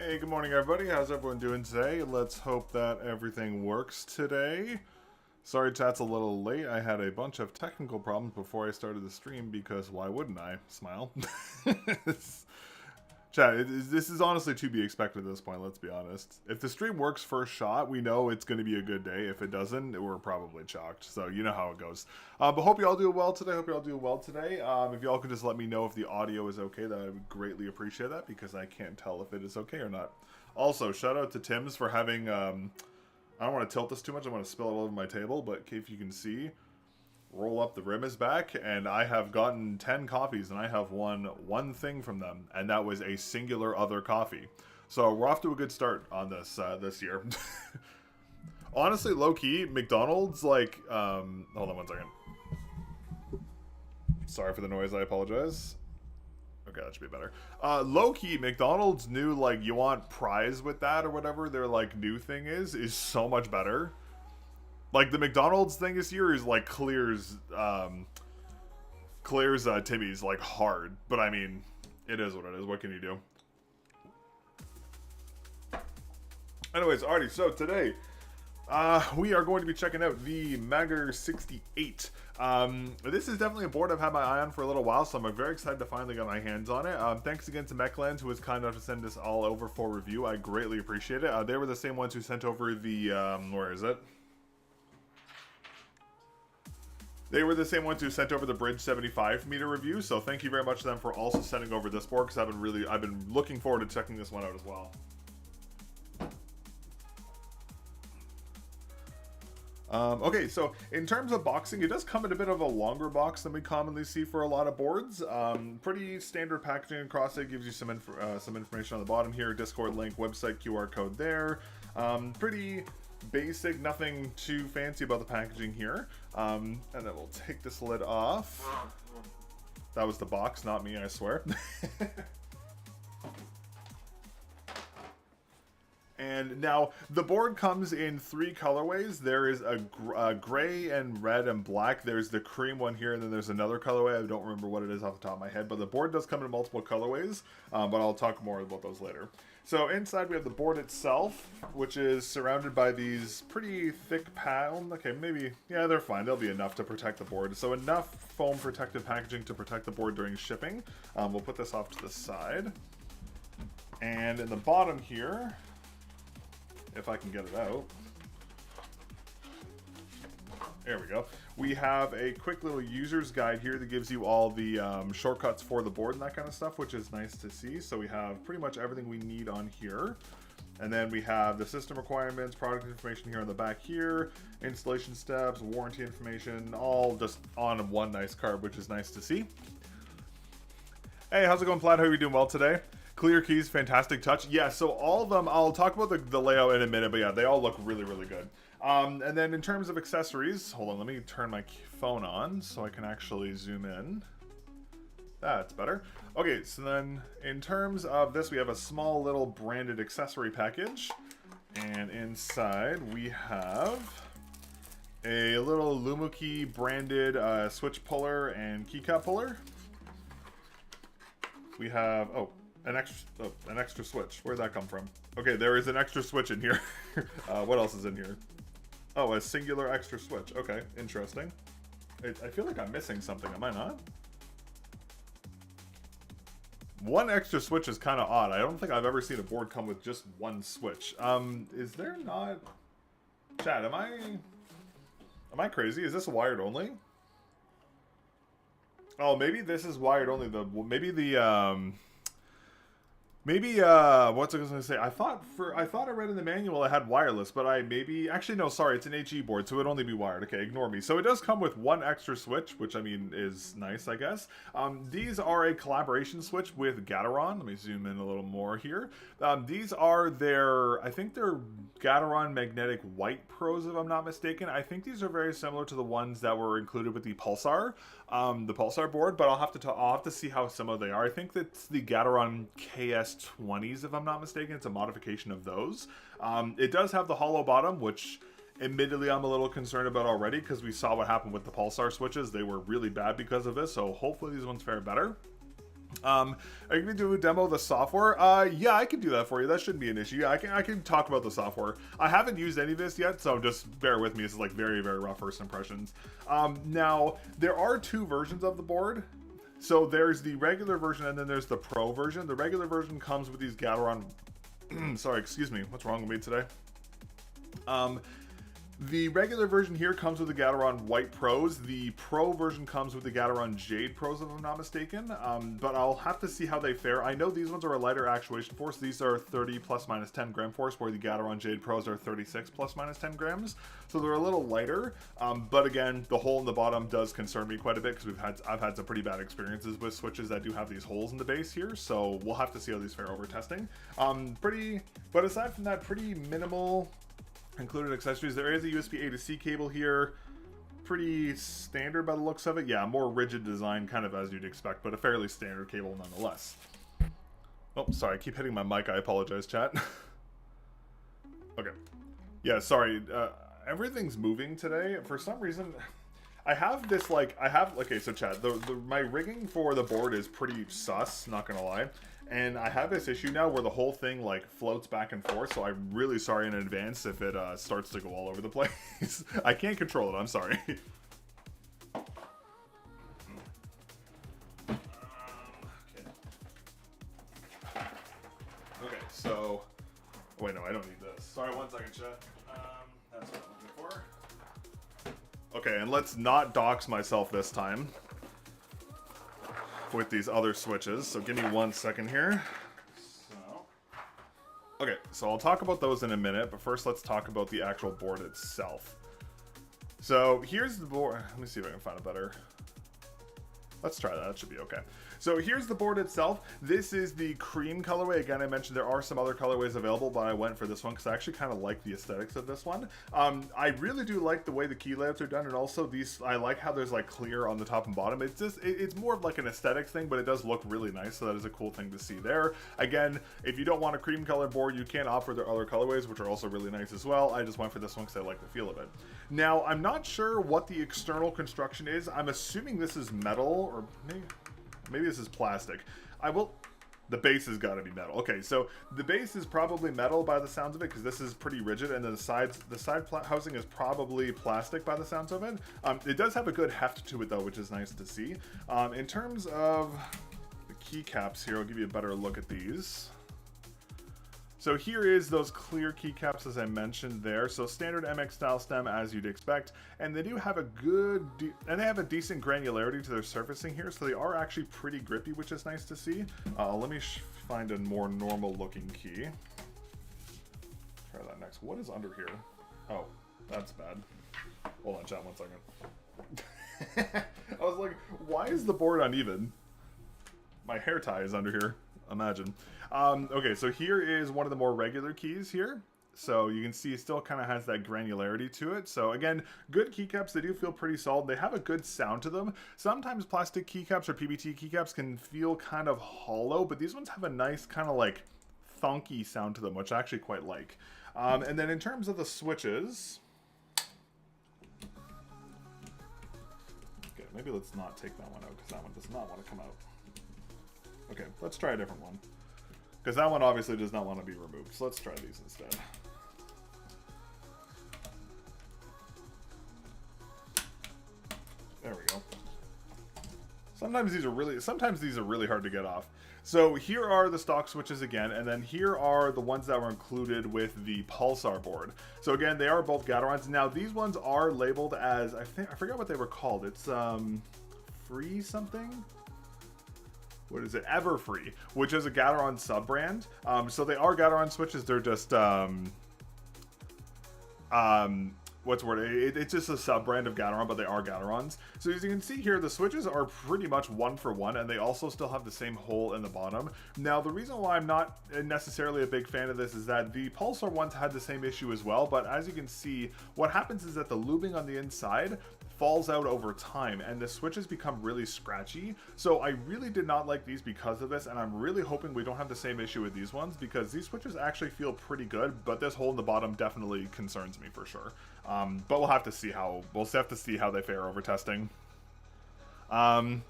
Hey, good morning everybody. How's everyone doing today? Let's hope that everything works today. Sorry chat's a little late. I had a bunch of technical problems before I started the stream because why wouldn't I? Smile. Chat, this is honestly to be expected at this point, let's be honest. If the stream works first shot, we know it's going to be a good day. If it doesn't, we're probably chalked. So you know how it goes. But hope you all do well today. If y'all could just let me know if the audio is okay, that I would greatly appreciate that because I can't tell if it is okay or not. Also, shout out to Tim's for having, I don't want to tilt this too much. I want to spill it all over my table, but if you can see, roll up the rim is back, and I have gotten 10 coffees, and I have won one thing from them, and that was a singular other coffee. So we're off to a good start on this this year. Honestly, low-key, McDonald's, like, hold on one second. Sorry for the noise, I apologize. Okay, that should be better. Low-key, McDonald's new, like, you want prize with that or whatever their, like, new thing is so much better. Like, the McDonald's thing this year is, like, clears Timmy's, like, hard. But, I mean, it is what it is. What can you do? Anyways, alrighty, so today, we are going to be checking out the Magger68. This is definitely a board I've had my eye on for a little while, so I'm very excited to finally get my hands on it. Thanks again to Mechland, who was kind enough to send this all over for review. I greatly appreciate it. They were the same ones who sent over the, where is it? They were the same ones who sent over the Bridge 75 for me to review, so thank you very much to them for also sending over this board, because I've been looking forward to checking this one out as well. Okay, so in terms of boxing, it does come in a bit of a longer box than we commonly see for a lot of boards. Pretty standard packaging across it, gives you some information on the bottom here, Discord link, website QR code there. Pretty basic, nothing too fancy about the packaging here. And then we'll take this lid off. That was the box, not me, I swear. And now, the board comes in 3 colorways. There is a gray and red and black. There's the cream one here, and then there's another colorway. I don't remember what it is off the top of my head, but the board does come in multiple colorways, but I'll talk more about those later. So inside we have the board itself, which is surrounded by these pretty thick padding. Okay, maybe, yeah, they're fine. They'll be enough to protect the board. So enough foam protective packaging to protect the board during shipping. We'll put this off to the side. And in the bottom here, if I can get it out. There we go. We have a quick little user's guide here that gives you all the shortcuts for the board and that kind of stuff, which is nice to see. So we have pretty much everything we need on here. And then we have the system requirements, product information here on the back here, installation steps, warranty information, all just on one nice card, which is nice to see. Hey, how's it going, Plaid? How are you doing well today? Clear keys, fantastic touch. Yeah, so all of them, I'll talk about the layout in a minute, but yeah, they all look really, really good. And then in terms of accessories, hold on, let me turn my phone on so I can actually zoom in. That's better. Okay, so then in terms of this, we have a small little branded accessory package. And inside we have a little LUMINKEY branded switch puller and keycap puller. We have, an extra switch. Where'd that come from? Okay, there is an extra switch in here. What else is in here? Oh, a singular extra switch. Okay, interesting. I feel like I'm missing something. Am I not? One extra switch is kind of odd. I don't think I've ever seen a board come with just one switch. Is there not... Chat, am I crazy? Is this wired only? Oh, maybe this is wired only. What's I gonna say? I thought I read in the manual it had wireless, but actually no, sorry, it's an HE board, so it'd only be wired. Okay, ignore me. So it does come with one extra switch, which I mean is nice, I guess. These are a collaboration switch with Gateron. Let me zoom in a little more here. These are I think they're Gateron Magnetic White Pros, if I'm not mistaken. I think these are very similar to the ones that were included with the Pulsar board, but I'll have to see how similar they are. I think that's the Gateron KS20s, if I'm not mistaken. It's a modification of those. It does have the hollow bottom, which admittedly I'm a little concerned about already, because we saw what happened with the Pulsar switches. They were really bad because of this, so hopefully these ones fare better. Are you going to do a demo of the software? Yeah, I can do that for you. That shouldn't be an issue. Yeah, I can talk about the software. I haven't used any of this yet, so just bear with me. This is like very, very rough first impressions. Now, there are two versions of the board. So there's the regular version and then there's the Pro version. The regular version comes with these Gateron... Sorry, excuse me. What's wrong with me today? The regular version here comes with the Gateron White Pros. The Pro version comes with the Gateron Jade Pros, if I'm not mistaken. But I'll have to see how they fare. I know these ones are a lighter actuation force. These are 30 plus minus 10 gram force, where the Gateron Jade Pros are 36 plus minus 10 grams. So they're a little lighter. But again, the hole in the bottom does concern me quite a bit because I've had some pretty bad experiences with switches that do have these holes in the base here. So we'll have to see how these fare over testing. But aside from that, pretty minimal included accessories. There is a USB A to C cable here. Pretty standard by the looks of it. Yeah, more rigid design, kind of as you'd expect, but a fairly standard cable nonetheless. Oh, sorry, I keep hitting my mic. I apologize, chat. Okay. Yeah, sorry. Everything's moving today. For some reason, I have this, okay, so chat, my rigging for the board is pretty sus, not gonna lie. And I have this issue now where the whole thing like floats back and forth, so I'm really sorry in advance if it starts to go all over the place. I can't control it, I'm sorry. Okay, so... Wait, no, I don't need this. Sorry, one second, chat. That's what I'm looking for. Okay, and let's not dox myself this time with these other switches, so give me 1 second here. Okay, so I'll talk about those in a minute, but first let's talk about the actual board itself. So here's the board. Let me see if I can find a better... Let's try that. That should be okay. So here's the board itself. This is the cream colorway. Again, I mentioned there are some other colorways available, but I went for this one because I actually kind of like the aesthetics of this one. I really do like the way the key layouts are done, and also these, I like how there's like clear on the top and bottom. It's just, it's more of like an aesthetics thing, but it does look really nice, so that is a cool thing to see there. Again, if you don't want a cream color board, you can opt for their other colorways, which are also really nice as well. I just went for this one because I like the feel of it. Now, I'm not sure what the external construction is. I'm assuming this is metal, or maybe this is plastic. The base has got to be metal. Okay, so the base is probably metal by the sounds of it because this is pretty rigid, and then the side housing is probably plastic by the sounds of it. It does have a good heft to it though, which is nice to see. In terms of the keycaps here, I'll give you a better look at these. So here is those clear keycaps as I mentioned there. So standard MX style stem as you'd expect, and they do have a and they have a decent granularity to their surfacing here, so they are actually pretty grippy, which is nice to see. Let me find a more normal looking key. Try that next. What is under here? Oh, that's bad. Hold on, chat, 1 second. I was like, why is the board uneven? My hair tie is under here. Imagine. Okay, so here is one of the more regular keys here. So you can see it still kind of has that granularity to it. So again, good keycaps. They do feel pretty solid. They have a good sound to them. Sometimes plastic keycaps or PBT keycaps can feel kind of hollow, but these ones have a nice kind of like thunky sound to them, which I actually quite like. And then in terms of the switches... Okay, maybe let's not take that one out because that one does not want to come out. Okay, let's try a different one. Because that one obviously does not want to be removed. So let's try these instead. There we go. Sometimes these are really hard to get off. So here are the stock switches again, and then here are the ones that were included with the Pulsar board. So again, they are both Gaterons. Now these ones are labeled as, I forgot what they were called. It's free something? What is it? Everfree, which is a Gateron sub-brand. So they are Gateron switches. They're just, what's the word? It's just a sub-brand of Gateron, but they are Gaterons. So as you can see here, the switches are pretty much 1-for-1, and they also still have the same hole in the bottom. Now, the reason why I'm not necessarily a big fan of this is that the Pulsar ones had the same issue as well, but as you can see, what happens is that the lubing on the inside falls out over time, and the switches become really scratchy. So I really did not like these because of this, and I'm really hoping we don't have the same issue with these ones, because these switches actually feel pretty good, but this hole in the bottom definitely concerns me for sure. But we'll have to see how they fare over testing. Clear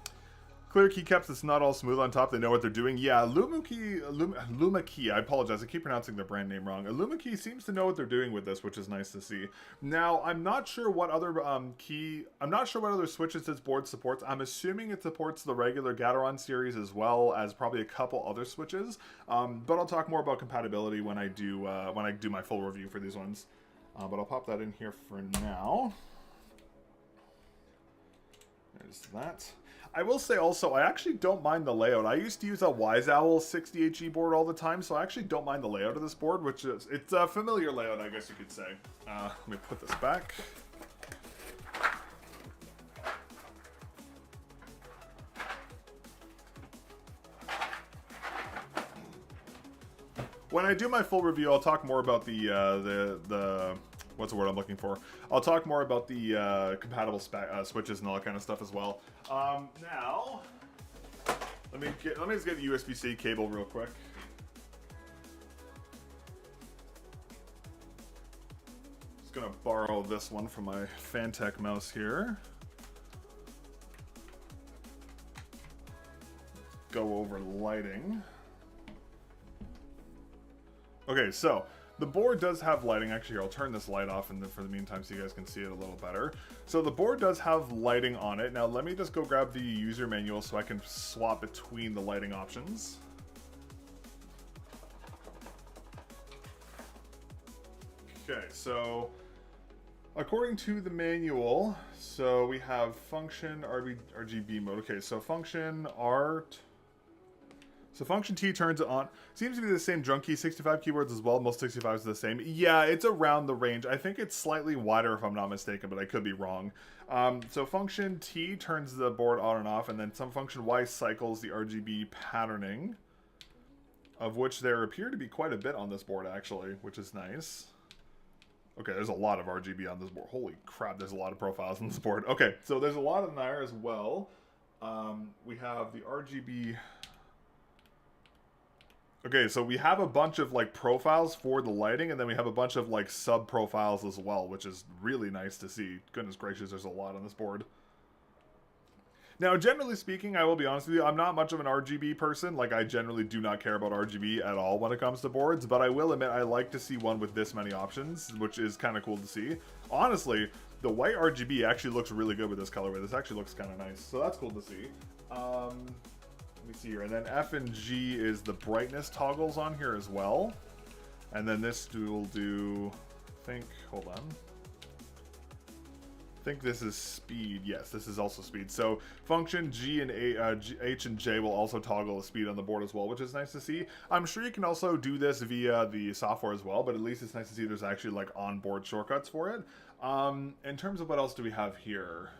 clear keycaps, it's not all smooth on top. They know what they're doing. Yeah, LUMIKEY, I apologize. I keep pronouncing their brand name wrong. LUMIKEY seems to know what they're doing with this, which is nice to see. Now, I'm not sure what other I'm not sure what other switches this board supports. I'm assuming it supports the regular Gateron series as well as probably a couple other switches. But I'll talk more about compatibility when I do my full review for these ones. But I'll pop that in here for now. There's that. I will say also, I actually don't mind the layout. I used to use a WiseOwl60HE board all the time, so I actually don't mind the layout of this board, which is, it's a familiar layout, I guess you could say. Let me put this back. When I do my full review, I'll talk more about the what's the word I'm looking for? I'll talk more about the compatible switches and all that kind of stuff as well. Now, let me just get the USB-C cable real quick. Just gonna borrow this one from my Fantech mouse here. Go over lighting. Okay, so the board does have lighting. Actually, here, I'll turn this light off for the meantime so you guys can see it a little better. So the board does have lighting on it. Now let me just go grab the user manual so I can swap between the lighting options. Okay, so according to the manual, so we have function RGB mode. Okay, so function art. So function T turns it on. Seems to be the same drum key, 65 keyboards as well. Most 65s are the same. Yeah, it's around the range. I think it's slightly wider if I'm not mistaken, but I could be wrong. So function T turns the board on and off, and then some function Y cycles the RGB patterning, of which there appear to be quite a bit on this board actually, which is nice. Okay, there's a lot of RGB on this board. Holy crap, there's a lot of profiles on this board. Okay, so there's a lot in there as well. We have the RGB... Okay, so we have a bunch of like profiles for the lighting, and then we have a bunch of like sub profiles as well, which is really nice to see. Goodness gracious, there's a lot on this board. Now, generally speaking, I will be honest with you, I'm not much of an RGB person. Like, I generally do not care about RGB at all when it comes to boards, but I will admit I like to see one with this many options, which is kind of cool to see. Honestly, the white RGB actually looks really good with this colorway. This actually looks kind of nice, so that's cool to see. Let me see here, and then F and G is the brightness toggles on here as well, and then this will do, hold on, I think this is speed. Yes, this is also speed. So function G and H and J will also toggle the speed on the board as well, which is nice to see. I'm sure you can also do this via the software as well, but at least it's nice to see there's actually like onboard shortcuts for it. In terms of what else do we have here?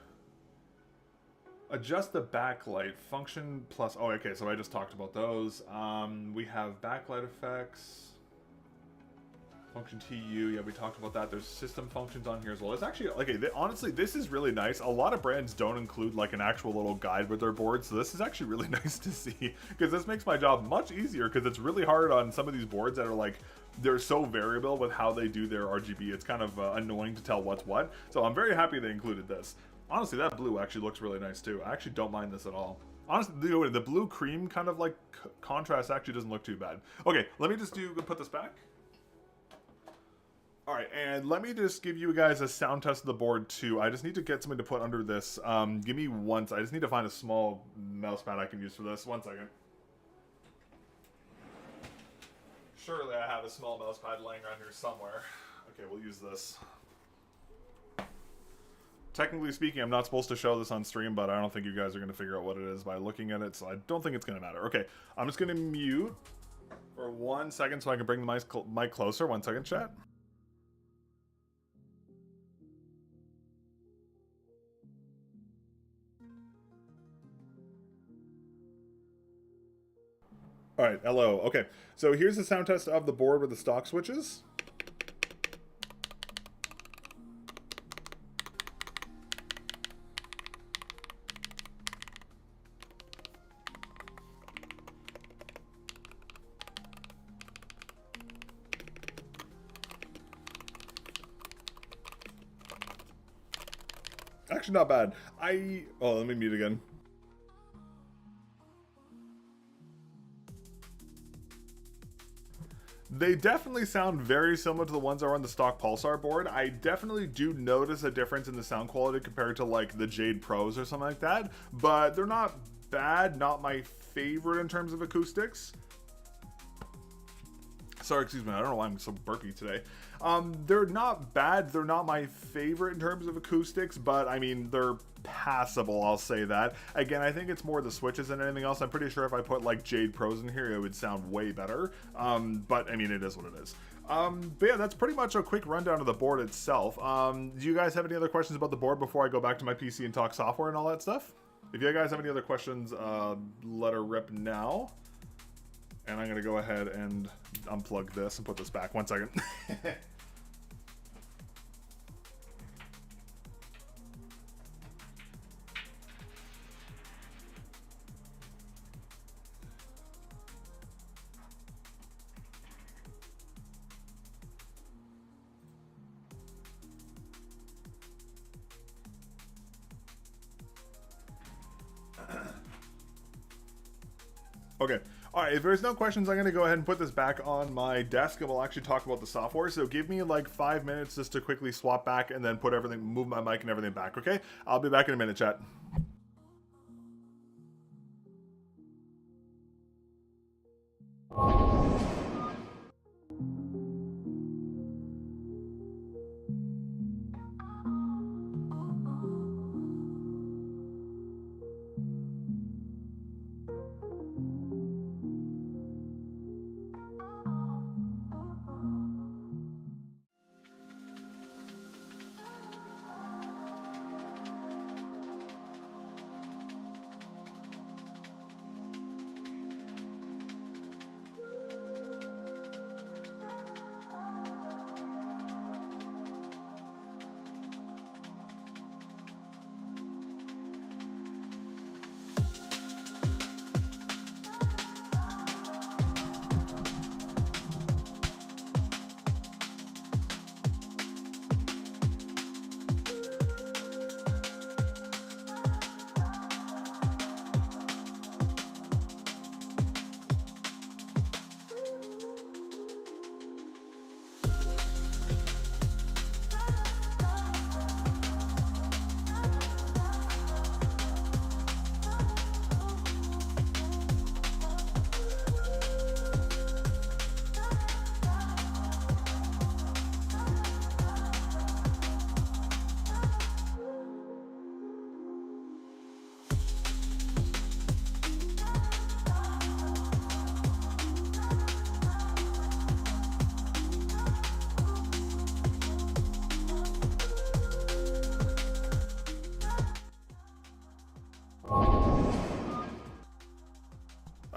Adjust the backlight function plus. Oh, okay. So I just talked about those. We have backlight effects. Function TU. Yeah, we talked about that. There's system functions on here as well. It's actually okay. Honestly, this is really nice. A lot of brands don't include like an actual little guide with their boards, so this is actually really nice to see because this makes my job much easier. Because it's really hard on some of these boards that are like they're so variable with how they do their RGB. It's kind of annoying to tell what's what. So I'm very happy they included this. Honestly, that blue actually looks really nice too. I actually don't mind this at all. Honestly, the blue cream kind of like contrast actually doesn't look too bad. Okay, let me just put this back. All right, and let me just give you guys a sound test of the board too. I just need to get something to put under this. Give me one. I just need to find a small mouse pad I can use for this. 1 second. Surely I have a small mouse pad laying around here somewhere. Okay, we'll use this. Technically speaking, I'm not supposed to show this on stream, but I don't think you guys are going to figure out what it is by looking at it, so I don't think it's going to matter. Okay, I'm just going to mute for 1 second so I can bring the mic closer. 1 second, chat. Alright, hello. Okay, so here's the sound test of the board with the stock switches. Actually, not bad. Oh, let me mute again. They definitely sound very similar to the ones that are on the stock Pulsar board. I definitely do notice a difference in the sound quality compared to like the Jade Pros or something like that, but they're not bad, not my favorite in terms of acoustics. Sorry, excuse me, I don't know why I'm so burpy today. They're not bad, they're not my favorite in terms of acoustics, but I mean, they're passable, I'll say that. Again, I think it's more the switches than anything else. I'm pretty sure if I put like Jade Pros in here, it would sound way better. But I mean, it is what it is. But yeah, that's pretty much a quick rundown of the board itself. Do you guys have any other questions about the board before I go back to my PC and talk software and all that stuff? If you guys have any other questions, let her rip now. And I'm going to go ahead and unplug this and put this back. 1 second. Okay. All right, if there's no questions, I'm going to go ahead and put this back on my desk and we'll actually talk about the software. So give me like 5 minutes just to quickly swap back and then put everything, move my mic and everything back, okay? I'll be back in a minute, chat.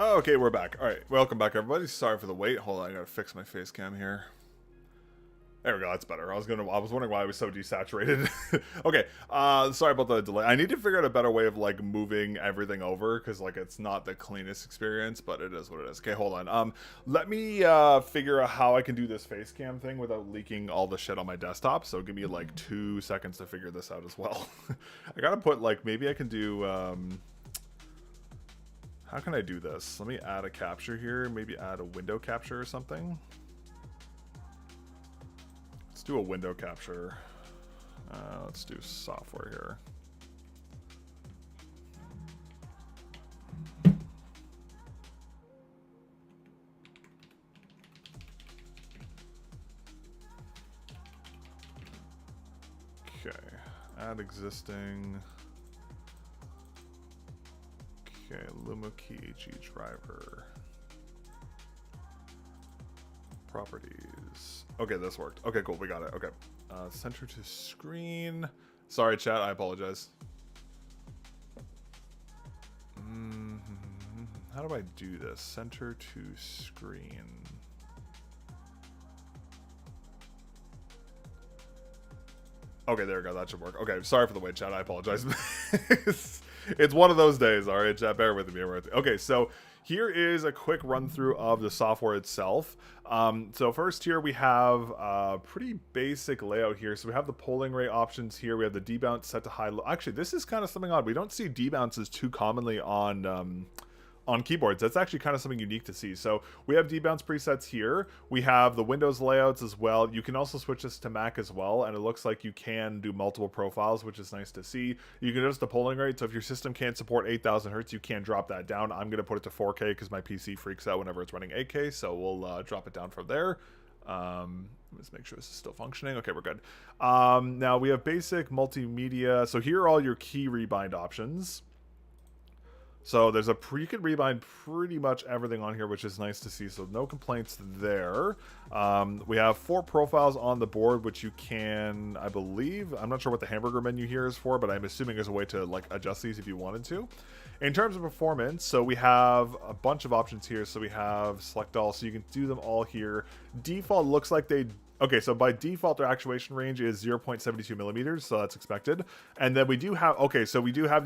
Okay, we're back. All right, welcome back, everybody. Sorry for the wait. Hold on, I gotta fix my face cam here. There we go. That's better. I was wondering why I was so desaturated. Okay, sorry about the delay. I need to figure out a better way of like moving everything over because like it's not the cleanest experience, but it is what it is. Okay, hold on. Let me figure out how I can do this face cam thing without leaking all the shit on my desktop. So give me like 2 seconds to figure this out as well. I gotta put like maybe I can do. How can I do this? Let me add a capture here. Maybe add a window capture or something. Let's do a window capture. Let's do software here. Okay. Add existing. Okay, LUMINKEY HE driver. Properties. Okay, this worked. Okay, cool, we got it. Okay. Center to screen. Sorry, chat, I apologize. How do I do this? Center to screen. Okay, there we go. That should work. Okay, sorry for the wait, chat. I apologize. It's one of those days, all right, chat. Bear with me. Okay, so here is a quick run through of the software itself. So first here we have a pretty basic layout here. So we have the polling rate options here. We have the debounce set to high. Actually, this is kind of something odd. We don't see debounces too commonly on on keyboards. That's actually kind of something unique to see. So we have debounce presets here. We have the Windows layouts as well. You can also switch this to Mac as well, and it looks like you can do multiple profiles, which is nice to see. You can adjust the polling rate, so if your system can't support 8,000 hertz, you can drop that down. I'm going to put it to 4K because my PC freaks out whenever it's running 8K, so we'll drop it down from there. Let's make sure this is still functioning. Okay, we're good. Now we have basic multimedia. So here are all your key rebind options. So there's you can rebind pretty much everything on here, which is nice to see. So no complaints there. We have 4 profiles on the board, which you can, I believe, I'm not sure what the hamburger menu here is for, but I'm assuming there's a way to like adjust these if you wanted to. In terms of performance, so we have a bunch of options here. So we have select all, so you can do them all here. Default looks like okay, so by default, their actuation range is 0.72 millimeters, so that's expected. And then we do have, okay, so we do have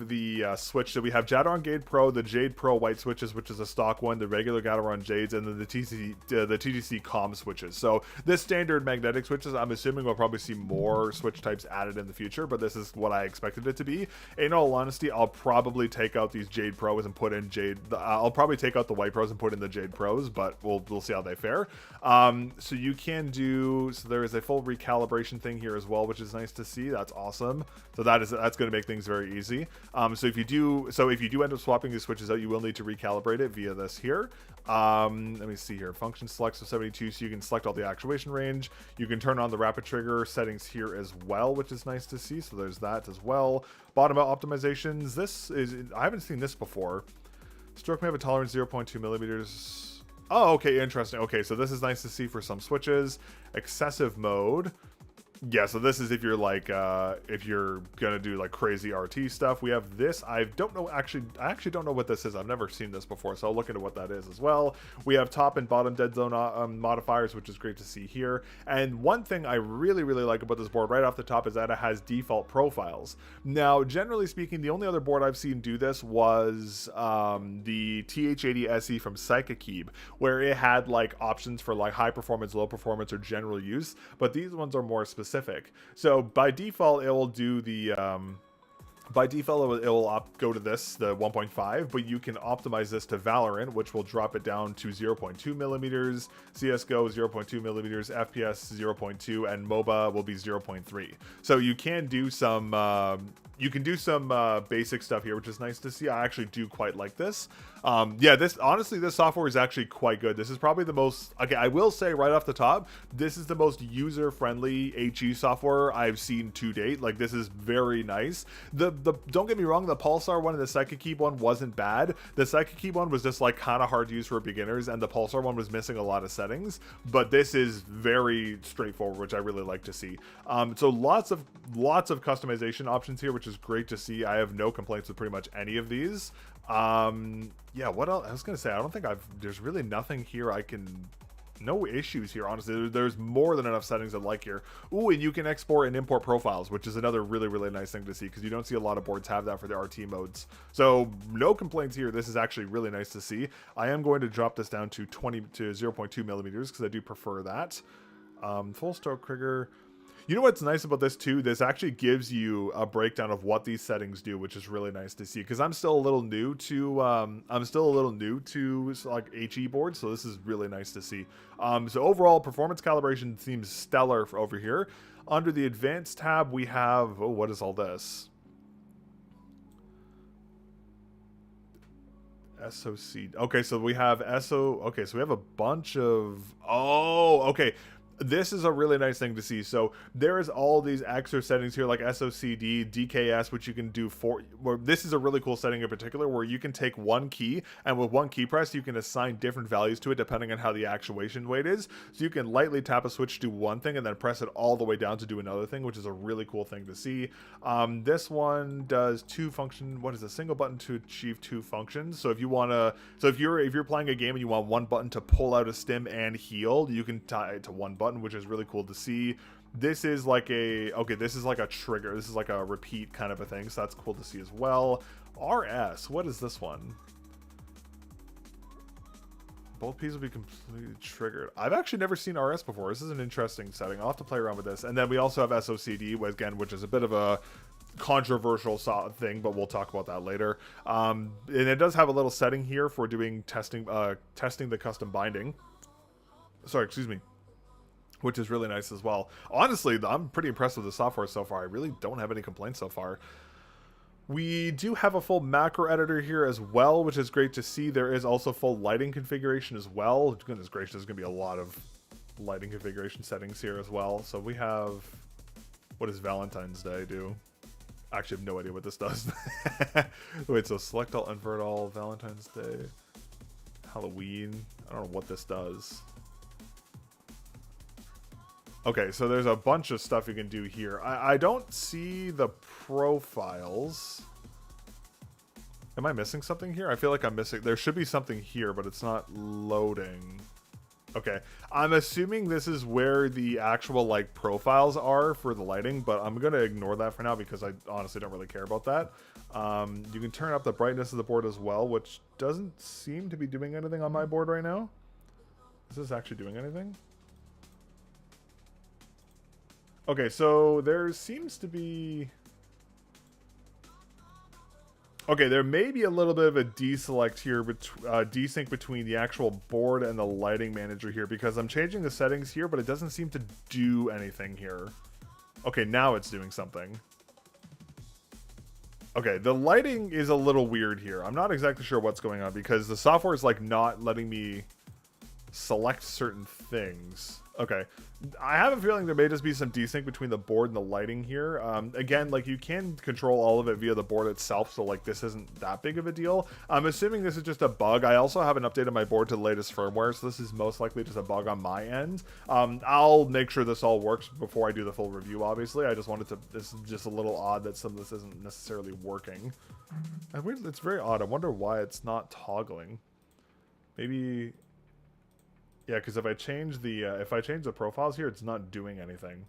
the switch. So we have Gateron Jade Pro, the Jade Pro white switches, which is a stock one, the regular Gateron Jades, and then the TTC COM switches. So this standard magnetic switches, I'm assuming we'll probably see more switch types added in the future, but this is what I expected it to be. In all honesty, I'll probably take out these Jade Pros and put in I'll probably take out the white Pros and put in the Jade Pros, but we'll see how they fare. So you can do, so there is a full recalibration thing here as well, which is nice to see. That's awesome. So that's going to make things very easy. So if you do end up swapping these switches out, you will need to recalibrate it via this here. Let me see here. Function select, so 72, so you can select all the actuation range. You can turn on the rapid trigger settings here as well, which is nice to see. So there's that as well. Bottom out optimizations. This is, I haven't seen this before. Stroke may have a tolerance 0.2 millimeters. Oh, okay, interesting. Okay, so this is nice to see for some switches. Excessive mode. Yeah, so this is if you're like if you're gonna do like crazy RT stuff. We have this. I actually don't know what this is. I've never seen this before, so I'll look into what that is as well. We have top and bottom dead zone modifiers, which is great to see here. And one thing I really like about this board right off the top is that it has default profiles. Now, generally speaking, the only other board I've seen do this was the TH80 SE from Psychic, where it had like options for like high performance, low performance, or general use, but these ones are more specific. So by default, it will do the it will go to this, the 1.5, but you can optimize this to Valorant, which will drop it down to 0.2 millimeters, CSGO 0.2 millimeters, FPS 0.2, and MOBA will be 0.3. So you can do some basic stuff here, which is nice to see. I actually do quite like this. Yeah, this software is actually quite good. This is probably the most, okay, I will say right off the top, this is the most user-friendly HE software I've seen to date. Like, this is very nice. Don't get me wrong, the Pulsar one and the Psychic one wasn't bad. The Psychic one was just like kind of hard to use for beginners, and the Pulsar one was missing a lot of settings, but this is very straightforward, which I really like to see. So lots of customization options here, which is great to see. I have no complaints with pretty much any of these. Yeah, what else? I was gonna say, I don't think there's really nothing here no issues here, honestly. There's more than enough settings I like here. Ooh, and you can export and import profiles, which is another really nice thing to see, because you don't see a lot of boards have that for the RT modes. So no complaints here. This is actually really nice to see. I am going to drop this down to 0.2 millimeters because I do prefer that. Full stroke trigger. You know what's nice about this too? This actually gives you a breakdown of what these settings do, which is really nice to see, because I'm still a little new to like HE boards, so this is really nice to see. So overall, performance calibration seems stellar over here. Under the advanced tab, we have, oh, what is all this? SOC. Okay, so we have okay, so we have a bunch of, oh, okay. This is a really nice thing to see. So there is all these extra settings here, like SOCD, DKS, which you can do this is a really cool setting in particular, where you can take one key, and with one key press, you can assign different values to it depending on how the actuation weight is. So you can lightly tap a switch to do one thing and then press it all the way down to do another thing, which is a really cool thing to see. This one does a single button to achieve 2 functions. So if you want to, if you're playing a game and you want one button to pull out a stim and heal, you can tie it to one button, which is really cool to see. This is like this is like a trigger. This is like a repeat kind of a thing, so that's cool to see as well. RS, what is this one? Both P's will be completely triggered. I've actually never seen RS before. This is an interesting setting. I'll have to play around with this. And then we also have SOCD, again, which is a bit of a controversial thing, but we'll talk about that later. And it does have a little setting here for doing testing the custom binding. Sorry, excuse me. Which is really nice as well. Honestly, I'm pretty impressed with the software so far. I really don't have any complaints so far. We do have a full macro editor here as well, which is great to see. There is also full lighting configuration as well. Goodness gracious, there's going to be a lot of lighting configuration settings here as well. So we have... What does Valentine's Day do? I actually have no idea what this does. Wait, so select all, invert all, Valentine's Day, Halloween. I don't know what this does. Okay, so there's a bunch of stuff you can do here. I don't see the profiles. Am I missing something here? I feel like I'm missing. There should be something here, but it's not loading. Okay, I'm assuming this is where the actual like profiles are for the lighting, but I'm gonna ignore that for now because I honestly don't really care about that. You can turn up the brightness of the board as well, which doesn't seem to be doing anything on my board right now. Is this actually doing anything? Okay, so there seems to be... Okay, there may be a little bit of a deselect here, desync between the actual board and the lighting manager here, because I'm changing the settings here, but it doesn't seem to do anything here. Okay, now it's doing something. Okay, the lighting is a little weird here. I'm not exactly sure what's going on, because the software is like not letting me select certain things. Okay, I have a feeling there may just be some desync between the board and the lighting here. Again, like you can control all of it via the board itself, so like this isn't that big of a deal. I'm assuming this is just a bug. I also haven't updated my board to the latest firmware, so this is most likely just a bug on my end. I'll make sure this all works before I do the full review, obviously. I just wanted to, this is just a little odd that some of this isn't necessarily working. It's very odd. I wonder why it's not toggling. Maybe... Yeah, because if I change the profiles here, it's not doing anything.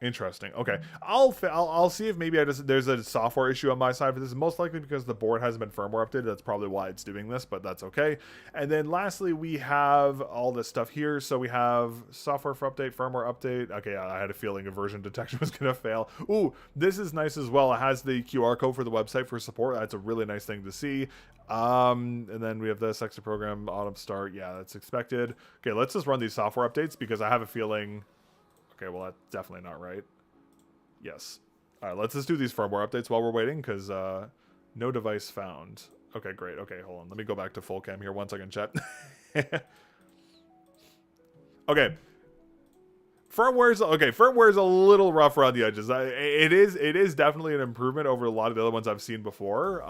Interesting. Okay, I'll see if maybe there's a software issue on my side for this. Most likely because the board hasn't been firmware updated. That's probably why it's doing this, but that's okay. And then lastly, we have all this stuff here. So we have software for update, firmware update. Okay, I had a feeling a version detection was gonna fail. Ooh, this is nice as well. It has the QR code for the website for support. That's a really nice thing to see. And then we have this extra program autumn start. Yeah, that's expected. Okay, let's just run these software updates because I have a feeling. Okay, well that's definitely not right. Yes. All right, let's just do these firmware updates while we're waiting because no device found. Okay, great. Okay, hold on. Let me go back to full cam here. 1 second, chat. Okay. Firmware's a little rough around the edges. It is definitely an improvement over a lot of the other ones I've seen before,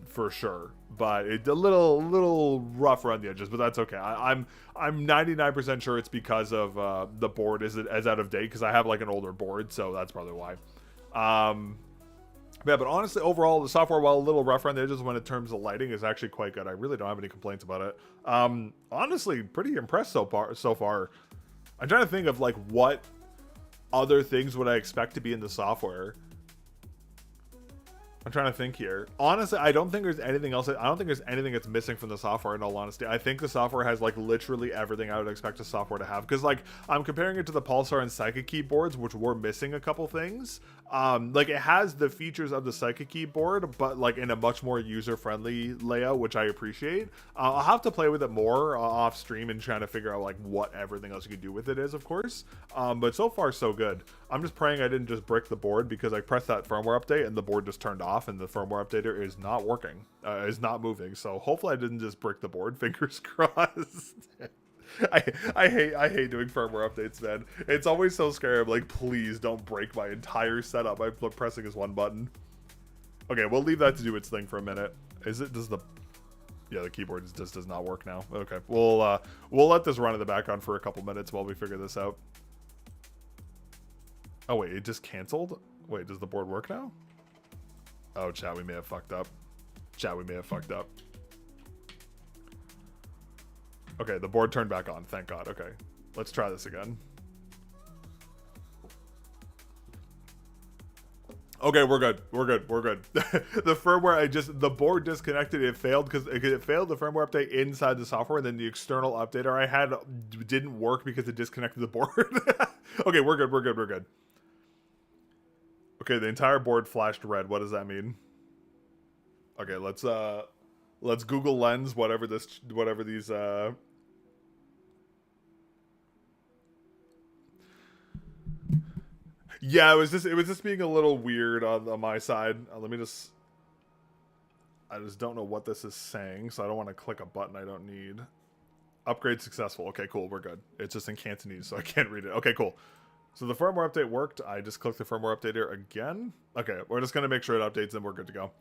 for sure. But it's a little rough around the edges, but that's okay. I'm 99% sure it's because of the board is out of date because I have like an older board, so that's probably why. Yeah, but honestly, overall, the software, while a little rough around the edges when in terms of lighting, is actually quite good. I really don't have any complaints about it. Honestly, pretty impressed so far. I'm trying to think of like what other things would I expect to be in the software. I'm trying to think here. Honestly, I don't think there's anything else. I don't think there's anything that's missing from the software, in all honesty. I think the software has like literally everything I would expect a software to have. Because like I'm comparing it to the Pulsar and Psychic keyboards, which were missing a couple things. Like it has the features of the Psychic keyboard, but like in a much more user-friendly layout, which I appreciate. I'll have to play with it more off stream and trying to figure out like what everything else you can do with it is, of course. But so far so good. I'm just praying I didn't just brick the board because I pressed that firmware update and the board just turned off and the firmware updater is not working, is not moving. So hopefully I didn't just brick the board. Fingers crossed. I hate doing firmware updates, man. It's always so scary. I'm like, please don't break my entire setup by pressing this one button. Okay, we'll leave that to do its thing for a minute. Yeah, the keyboard just does not work now. Okay, we'll let this run in the background for a couple minutes while we figure this out. Oh wait, it just canceled? Wait, does the board work now? Oh, chat, we may have fucked up. Chat, we may have fucked up. Okay, the board turned back on. Thank God. Okay, let's try this again. Okay, we're good. We're good. We're good. The firmware, the board disconnected. It failed because it failed the firmware update inside the software, and then the external updater I had didn't work because it disconnected the board. Okay, we're good. We're good. We're good. Okay, the entire board flashed red. What does that mean? Okay, let's Google Lens whatever these yeah, it was just being a little weird on my side. I just don't know what this is saying, so I don't want to click a button I don't need. Upgrade successful. Okay, cool, we're good. It's just in Cantonese, so I can't read it. Okay, cool. So the firmware update worked. I just clicked the firmware update here again. Okay, we're just gonna make sure it updates and we're good to go.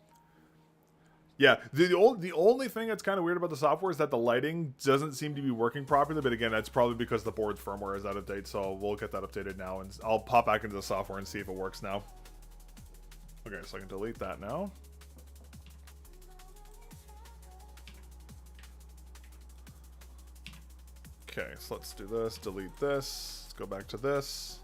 Yeah, the only thing that's kind of weird about the software is that the lighting doesn't seem to be working properly, but again, that's probably because the board's firmware is out of date, so we'll get that updated now, and I'll pop back into the software and see if it works now. Okay, so I can delete that now. Okay, so let's do this, delete this, let's go back to this.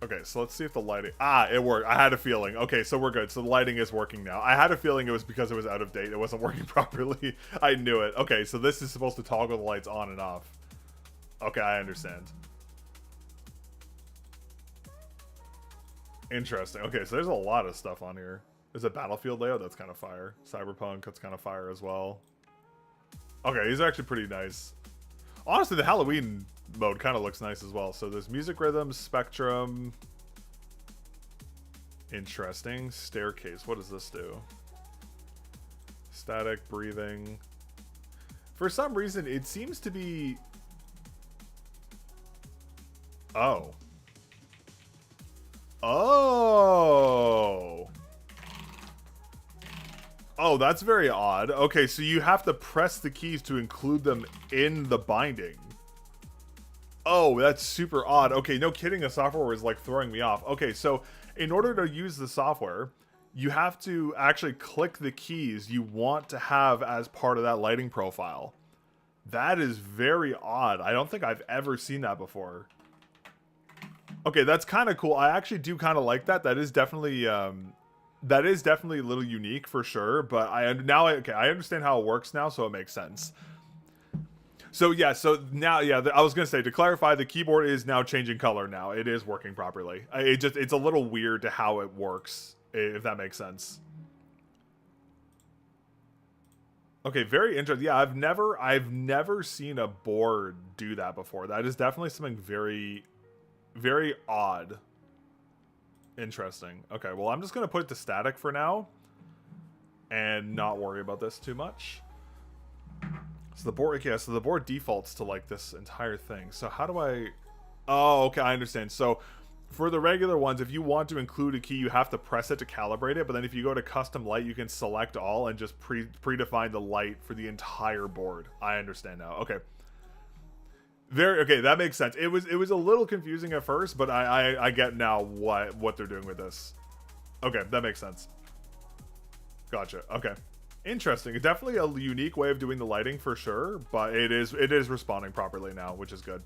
Okay, so let's see if the lighting... Ah, it worked. I had a feeling. Okay, so we're good. So the lighting is working now. I had a feeling it was because it was out of date. It wasn't working properly. I knew it. Okay, so this is supposed to toggle the lights on and off. Okay, I understand. Interesting. Okay, so there's a lot of stuff on here. There's a battlefield layout. That's kind of fire. Cyberpunk. That's kind of fire as well. Okay, these are actually pretty nice. Honestly, the Halloween mode kind of looks nice as well. So there's music rhythm, spectrum. Interesting. Staircase. What does this do? Static, breathing. For some reason, it seems to be... Oh. Oh. Oh, that's very odd. Okay, so you have to press the keys to include them in the binding. Oh, that's super odd. Okay, no kidding, the software was like throwing me off. Okay, so in order to use the software, you have to actually click the keys you want to have as part of that lighting profile. That is very odd. I don't think I've ever seen that before. Okay, that's kind of cool. I actually do kind of like that. That is definitely a little unique for sure, but I understand how it works now, so it makes sense. So yeah, so now, yeah, I was gonna say, to clarify, the keyboard is now changing color now. It is working properly. It's a little weird to how it works, if that makes sense. Okay, very interesting. Yeah, I've never seen a board do that before. That is definitely something very, very odd. Interesting. Okay, well, I'm just gonna put it to static for now and not worry about this too much. So the board, yeah, so the board defaults to like this entire thing. So how do I... Oh, okay, I understand. So for the regular ones, if you want to include a key, you have to press it to calibrate it. But then if you go to custom light, you can select all and just predefine the light for the entire board. I understand now. Okay. Okay, that makes sense. It was a little confusing at first, but I get now what they're doing with this. Okay, that makes sense. Gotcha. Okay. Interesting. Definitely a unique way of doing the lighting for sure, but it is responding properly now, which is good.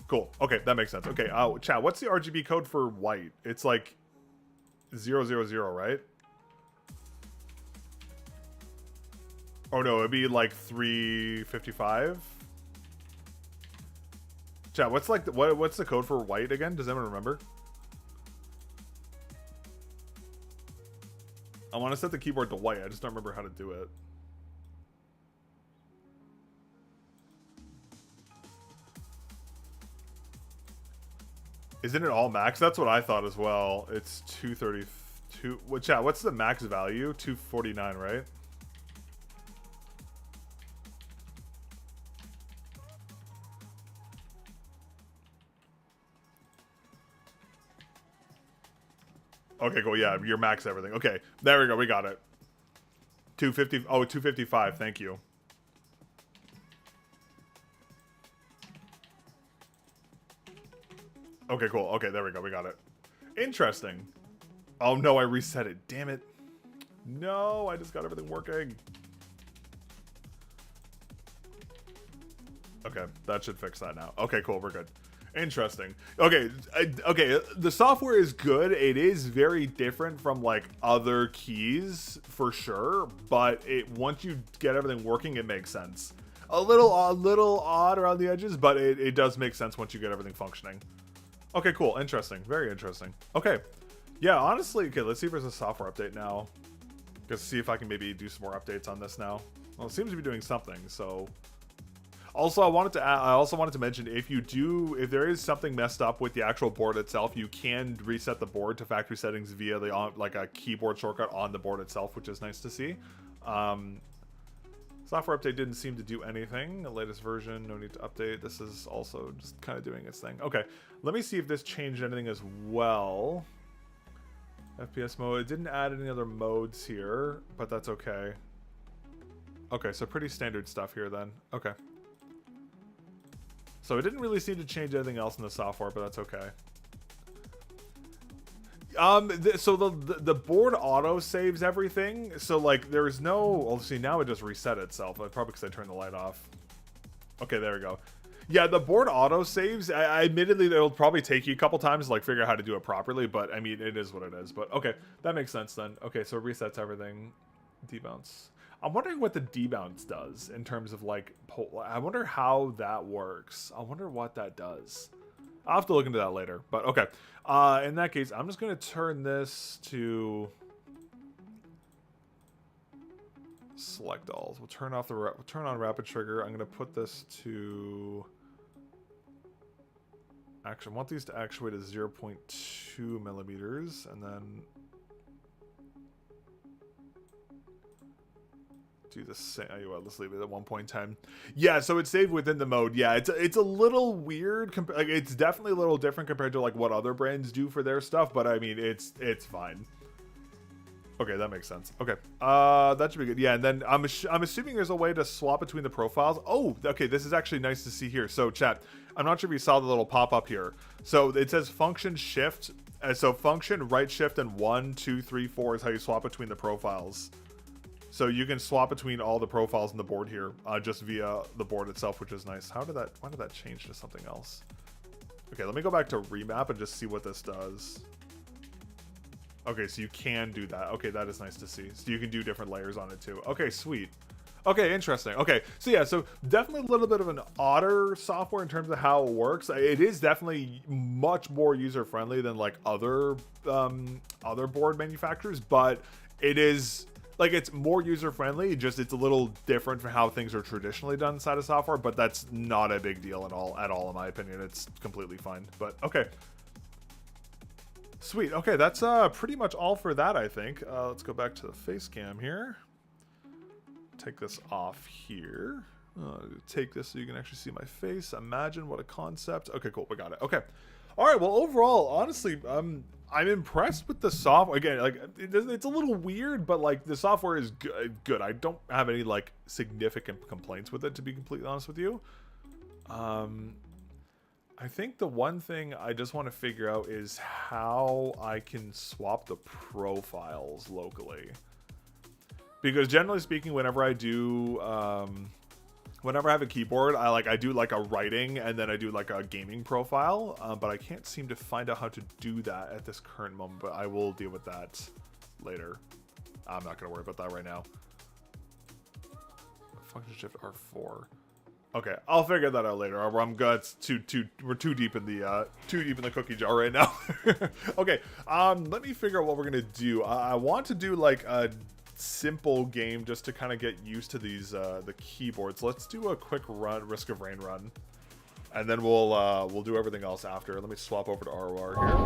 Cool. Okay, that makes sense. Okay, chat, what's the RGB code for white? It's like 000, right? Oh no, it'd be like 355. Chat, what's the code for white again? Does anyone remember? I want to set the keyboard to white. I just don't remember how to do it. Isn't it all max? That's what I thought as well. It's 232. What, chat, what's the max value? 249, right? Okay, cool. Yeah, your max everything. Okay, there we go. We got it. 250. Oh, 255. Thank you. Okay, cool. Okay, there we go. We got it. Interesting. Oh, no, I reset it. Damn it. No, I just got everything working. Okay, that should fix that now. Okay, cool. We're good. Interesting. Okay, okay, the software is good. It is very different from like other keys for sure, but once you get everything working, it makes sense. A little odd around the edges, but it does make sense once you get everything functioning. Okay, cool. Interesting. Very interesting. Okay. Yeah, honestly, okay, let's see if there's a software update now. Just see if I can maybe do some more updates on this now. Well, it seems to be doing something, so... Also, I also wanted to mention, if there is something messed up with the actual board itself, you can reset the board to factory settings via like a keyboard shortcut on the board itself, which is nice to see. Software update didn't seem to do anything. The latest version, no need to update. This is also just kind of doing its thing. Okay, let me see if this changed anything as well. FPS mode, it didn't add any other modes here, but that's okay. Okay, so pretty standard stuff here then. Okay. So it didn't really seem to change anything else in the software, but that's okay. So the board auto saves everything. So like there's no. Oh, see, now it just reset itself. Probably because I turned the light off. Okay, there we go. Yeah, the board auto saves. Admittedly, it'll probably take you a couple times to like figure out how to do it properly. But I mean, it is what it is. But okay, that makes sense then. Okay, so it resets everything. Debounce. I'm wondering what the debounce does in terms of like, I wonder how that works. I wonder what that does. I'll have to look into that later, but okay. In that case, I'm just going to turn this to select alls. We'll turn off we'll turn on rapid trigger. I'm going to put this to actually, I want these to actuate at 0.2 millimeters, and then do the same. Oh, let's leave it at 1.10. Yeah, so it's saved within the mode. Yeah, it's a little weird. Like, it's definitely a little different compared to like what other brands do for their stuff. But I mean, it's fine. Okay, that makes sense. Okay, that should be good. Yeah, and then I'm assuming there's a way to swap between the profiles. Oh, okay, this is actually nice to see here. So chat, I'm not sure if you saw the little pop up here. So it says function shift. So function right shift and 1, 2, 3, 4 is how you swap between the profiles. So you can swap between all the profiles on the board here, just via the board itself, which is nice. Why did that change to something else? Okay, let me go back to remap and just see what this does. Okay, so you can do that. Okay, that is nice to see. So you can do different layers on it too. Okay, sweet. Okay, interesting. Okay, so yeah, so definitely a little bit of an odder software in terms of how it works. It is definitely much more user-friendly than like other board manufacturers, but it is... Like, it's more user-friendly, just it's a little different from how things are traditionally done inside of software, but that's not a big deal at all, in my opinion. It's completely fine, but okay. Sweet, okay, that's pretty much all for that, I think. Let's go back to the face cam here. Take this off here. Take this so you can actually see my face. Imagine what a concept. Okay, cool, we got it. Okay. All right, well, overall, honestly, I'm impressed with the software. Again, like, it's a little weird, but like the software is good. I don't have any like significant complaints with it, to be completely honest with you. I think the one thing I just want to figure out is how I can swap the profiles locally. Because generally speaking, whenever I do, whenever I have a keyboard, I do like a writing and then I do like a gaming profile, but I can't seem to find out how to do that at this current moment, but I will deal with that later. I'm not going to worry about that right now. Function shift R4. Okay, I'll figure that out later. I'm good. We're too deep in the cookie jar right now. Okay, let me figure out what we're gonna do. I want to do like a simple game just to kind of get used to these the keyboards. Let's do a quick run, Risk of Rain run, and then we'll do everything else after. Let me swap over to ROR here.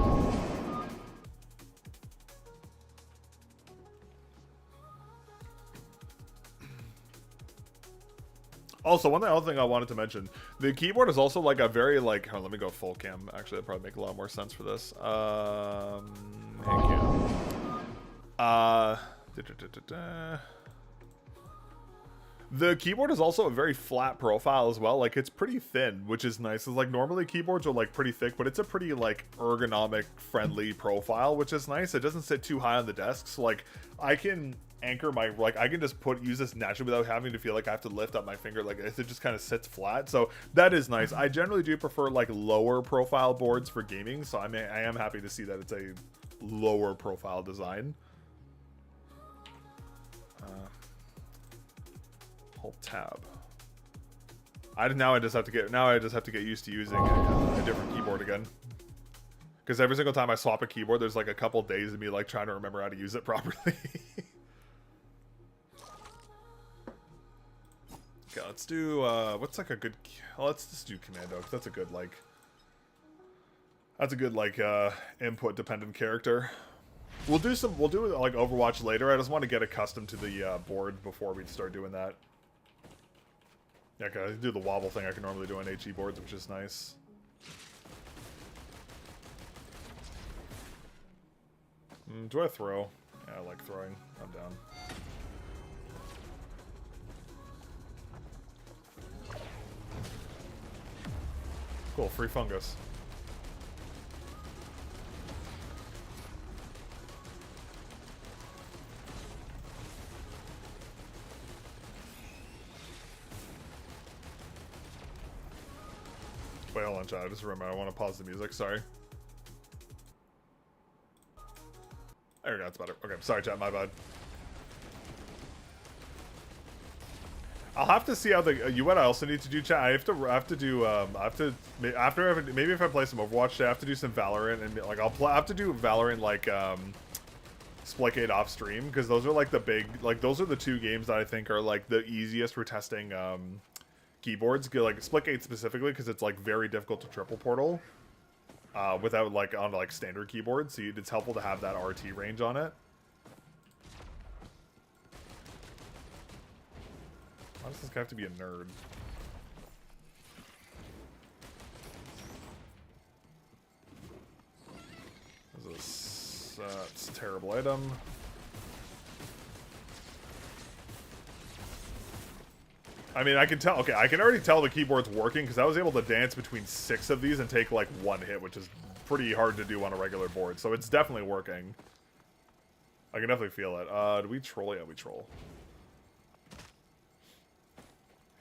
Also, one other thing I wanted to mention, the keyboard is also like a very like, oh, let me go full cam. Actually, that'd probably make a lot more sense for this. The keyboard is also a very flat profile as well. Like, it's pretty thin, which is nice. It's like normally keyboards are like pretty thick, but it's a pretty like ergonomic friendly profile, which is nice. It doesn't sit too high on the desk, so like I can anchor my, like, I can just use this naturally without having to feel like I have to lift up my finger. Like, it just kind of sits flat, so that is nice. I generally do prefer like lower profile boards for gaming, so I am happy to see that it's a lower profile design. Hold tab. Now I just have to get used to using a different keyboard again. Because every single time I swap a keyboard, there's like a couple days of me like trying to remember how to use it properly. Okay, let's do, what's like a good, well, let's just do Commando, because that's a good, like, input dependent character. We'll do like Overwatch later. I just want to get accustomed to the board before we start doing that. Yeah, okay, I can do the wobble thing I can normally do on HE boards, which is nice. Do I throw? Yeah, I like throwing. I'm down. Cool, free fungus. Wait, hold on, chat. I just remember I want to pause the music. Sorry. There we go. That's better. Okay, sorry, chat. My bad. I'll have to see how the what I also need to do, chat. I have to do maybe if I play some Overwatch today, I have to do some Valorant, and like I have to do Valorant like Splitgate off stream, because those are like the big, like those are the two games that I think are like the easiest for testing keyboards, like Splitgate specifically, because it's like very difficult to triple portal without like on like standard keyboards, so it's helpful to have that RT range on it. Why does this guy have to be a nerd? This is it's a terrible item. I mean, I can tell. Okay, I can already tell the keyboard's working because I was able to dance between 6 of these and take like 1 hit, which is pretty hard to do on a regular board. So it's definitely working. I can definitely feel it. Do we troll? Yeah, we troll.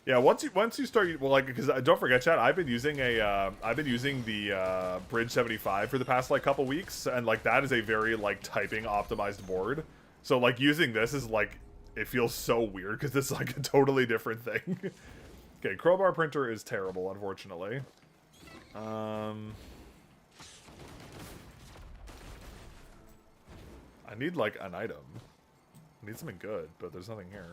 Yeah, once you start, well, like, because don't forget, chat, I've been using the Bridge 75 for the past like couple weeks, and like that is a very like typing optimized board. So like using this is like, it feels so weird because it's like a totally different thing. Okay, crowbar printer is terrible, unfortunately. I need like an item. I need something good, but there's nothing here.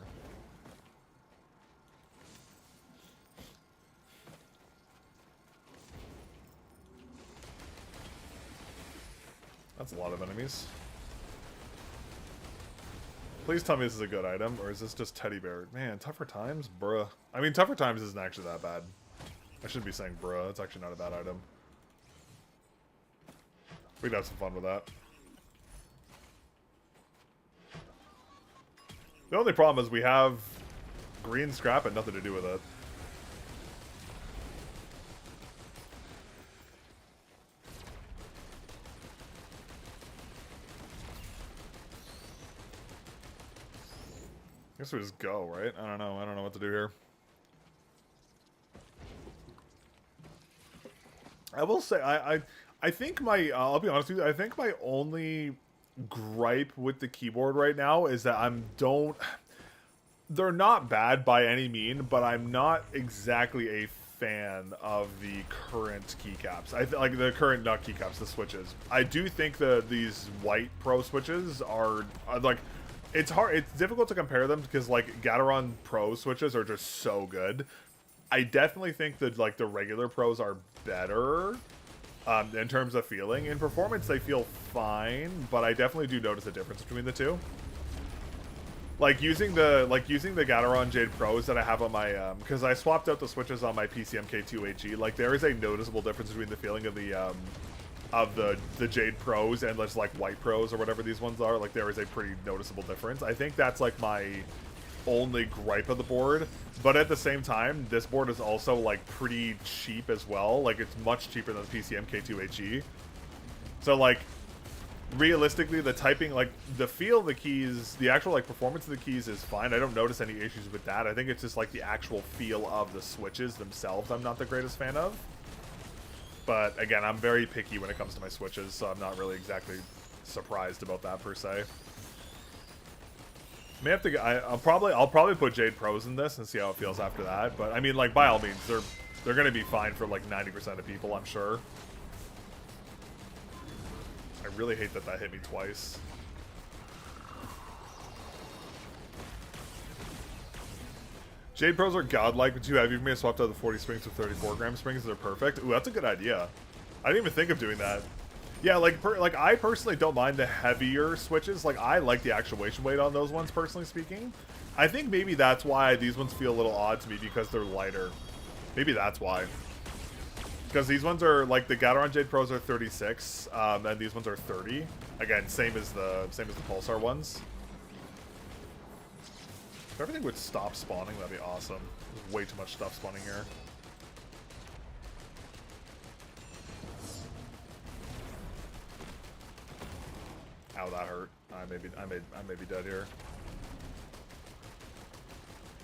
That's a lot of enemies. Please tell me this is a good item, or is this just teddy bear? Man, tougher times? Bruh. I mean, tougher times isn't actually that bad. I shouldn't be saying bruh. It's actually not a bad item. We'd have some fun with that. The only problem is we have green scrap and nothing to do with it. I guess we just go, right? I don't know. I don't know what to do here. I will say, I think my, I'll be honest with you, I think my only gripe with the keyboard right now is that they're not bad by any mean, but I'm not exactly a fan of the current keycaps. Like the current, not keycaps, the switches. I do think these white Pro switches are like, it's difficult to compare them because like Gateron Pro switches are just so good. I definitely think that like the regular Pros are better in terms of feeling. In performance, they feel fine, but I definitely do notice a difference between the two. Like using the Gateron Jade Pros that I have on my because I swapped out the switches on my PCMK2HE. Like there is a noticeable difference between the feeling of the Jade Pros and just like white Pros or whatever these ones are. Like there is a pretty noticeable difference. I think that's like my only gripe of the board, but at the same time this board is also like pretty cheap as well. Like it's much cheaper than the PCMK2HE, so like realistically the typing, like the feel of the keys, the actual like performance of the keys is fine. I don't notice any issues with that. I think it's just like the actual feel of the switches themselves I'm not the greatest fan of. But again, I'm very picky when it comes to my switches, so I'm not really exactly surprised about that per se. May have to. I'll probably put Jade Pros in this and see how it feels after that. But I mean, like by all means, they're gonna be fine for like 90% of people, I'm sure. really hate that that hit me twice. Jade Pros are godlike, but too heavy for me. I swapped out the 40 springs with 34 gram springs. They're perfect. Ooh, that's a good idea. I didn't even think of doing that. Yeah, like I personally don't mind the heavier switches. Like, I like the actuation weight on those ones, personally speaking. I think maybe that's why these ones feel a little odd to me, because they're lighter. Maybe that's why. Because these ones are, like, the Gateron Jade Pros are 36, and these ones are 30. Again, same as the Pulsar ones. If everything would stop spawning, that'd be awesome. There's way too much stuff spawning here. Ow, that hurt. I may be dead here.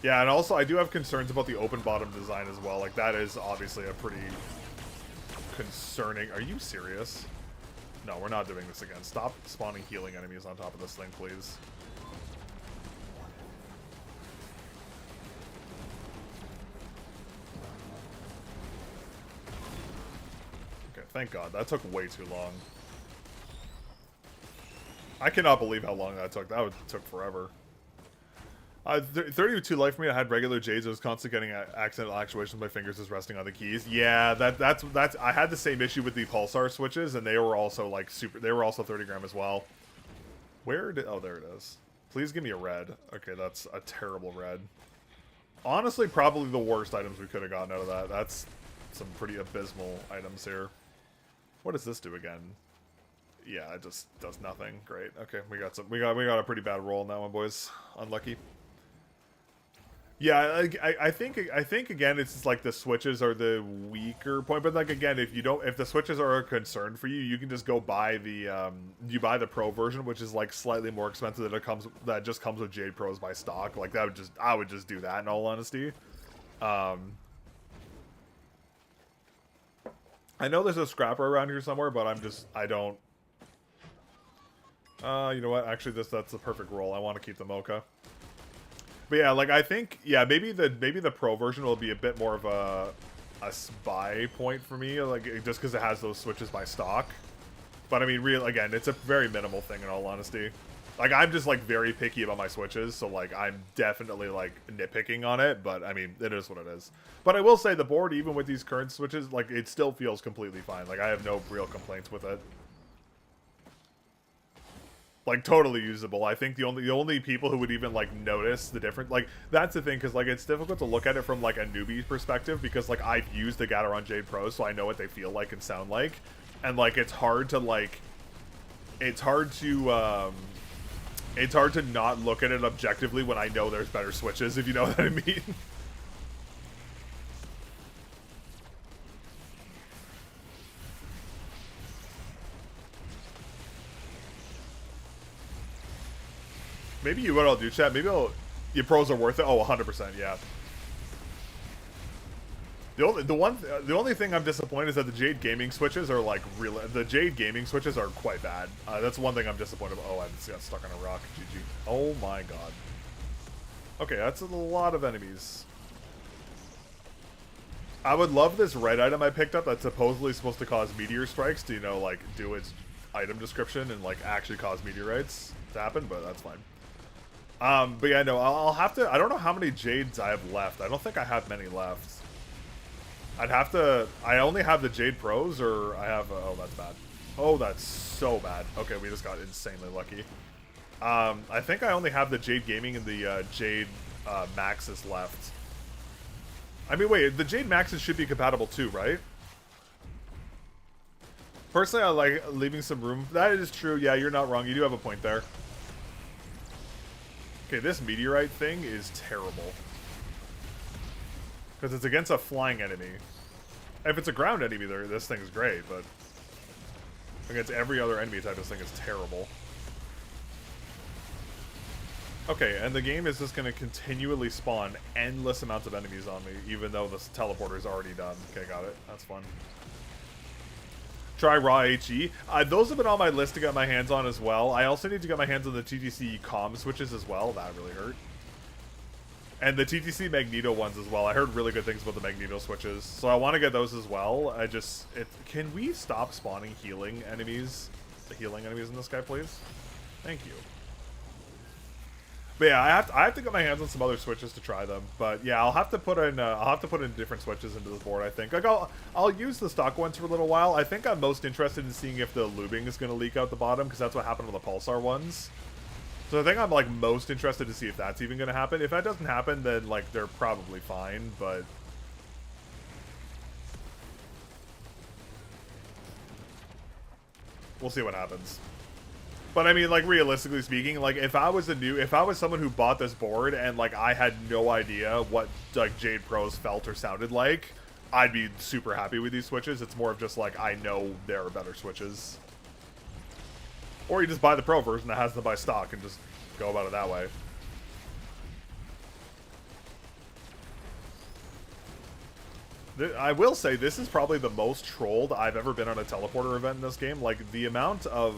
Yeah, and also I do have concerns about the open bottom design as well. Like, that is obviously a pretty concerning. Are you serious? No, we're not doing this again. Stop spawning healing enemies on top of this thing, please. Okay, thank God. That took way too long. I cannot believe how long that took. That took forever. 32 life for me. I had regular Jades. I was constantly getting accidental actuations. My fingers just resting on the keys. Yeah, that's. I had the same issue with the Pulsar switches, and they were also like super. They were also 30 gram as well. Where did? Oh, there it is. Please give me a red. Okay, that's a terrible red. Honestly, probably the worst items we could have gotten out of that. That's some pretty abysmal items here. What does this do again? Yeah, it just does nothing. Great. Okay, we got a pretty bad roll on that one, boys. Unlucky. Yeah, I think again, it's just like the switches are the weaker point, but like again, if the switches are a concern for you, you can just go buy the you buy the Pro version, which is like slightly more expensive. That just comes with Jade Pros by stock. Like I would just do that in all honesty. I know there's a scrapper around here somewhere, but I don't. You know what? Actually, that's the perfect roll. I want to keep the Mocha. But yeah, like I think, yeah, maybe the Pro version will be a bit more of a spy point for me, like just because it has those switches by stock. But I mean, again, it's a very minimal thing in all honesty. Like I'm just like very picky about my switches, so like I'm definitely like nitpicking on it. But I mean, it is what it is. But I will say the board, even with these current switches, like it still feels completely fine. Like I have no real complaints with it. Like totally usable. I think the only people who would even like notice the difference, like that's the thing, because like it's difficult to look at it from like a newbie perspective, because like I've used the Gateron Jade Pro, so I know what they feel like and sound like, and like it's hard to not look at it objectively when I know there's better switches, if you know what I mean. Maybe you what I'll do, chat. Maybe your pros are worth it. Oh, 100%, yeah. The only thing I'm disappointed is that the Jade Gaming switches are like real. The Jade Gaming switches are quite bad. That's one thing I'm disappointed about. Oh, I just got stuck on a rock. GG. Oh my god. Okay, that's a lot of enemies. I would love this red item I picked up that's supposedly supposed to cause meteor strikes to, you know, like do its item description and like actually cause meteorites to happen, but that's fine. But yeah, no, I'll have to. I don't know how many Jades I have left. I don't think I have many left. I'd have to. I only have the Jade Pros, or I have. Oh, that's bad. Oh, that's so bad. Okay, we just got insanely lucky. I think I only have the Jade Gaming and the Jade Maxes left. I mean, wait, the Jade Maxes should be compatible too, right? Personally, I like leaving some room. That is true. Yeah, you're not wrong. You do have a point there. Okay, this meteorite thing is terrible. Because it's against a flying enemy. If it's a ground enemy, this thing is great, but against every other enemy type, this thing is terrible. Okay, and the game is just going to continually spawn endless amounts of enemies on me, even though this teleporter is already done. Okay, got it. That's fun. Try raw HE. Those have been on my list to get my hands on as well. I also need to get my hands on the TTC comm switches as well. That really hurt. And the TTC Magneto ones as well. I heard really good things about the Magneto switches. So I want to get those as well. Can we stop spawning healing enemies? the healing enemies in this guy, please. Thank you. But yeah, I have to get my hands on some other switches to try them. But yeah, I'll have to put in different switches into this board. I think like I'll use the stock ones for a little while. I think I'm most interested in seeing if the lubing is going to leak out the bottom, because that's what happened with the pulsar ones. So I think I'm like most interested to see if that's even going to happen. If that doesn't happen, then like they're probably fine. But we'll see what happens. But I mean, like, realistically speaking, like, if I was someone who bought this board and, like, I had no idea what, like, Jade Pros felt or sounded like, I'd be super happy with these switches. It's more of just, like, I know there are better switches. Or you just buy the Pro version that has them by stock and just go about it that way. I will say, this is probably the most trolled I've ever been on a teleporter event in this game. Like, the amount of...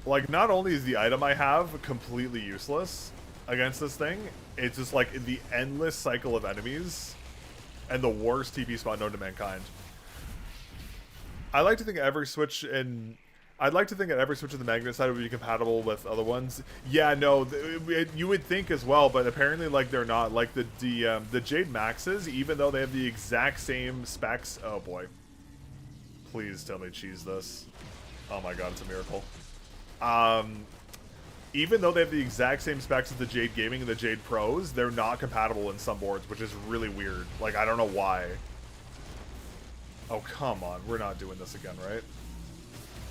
Like, not only is the item I have completely useless against this thing, it's just, like, the endless cycle of enemies and the worst TP spot known to mankind. I like to think every switch in... I'd like to think that every switch in the magnet side would be compatible with other ones. Yeah, no, you would think as well, but apparently, like, they're not. Like, the Jade Maxes, even though they have the exact same specs... Oh, boy. Please tell me cheese this. Oh my god, it's a miracle. Even though they have the exact same specs as the Jade Gaming and the Jade Pros, they're not compatible in some boards, which is really weird. Like, I don't know why. Oh, come on. We're not doing this again, right?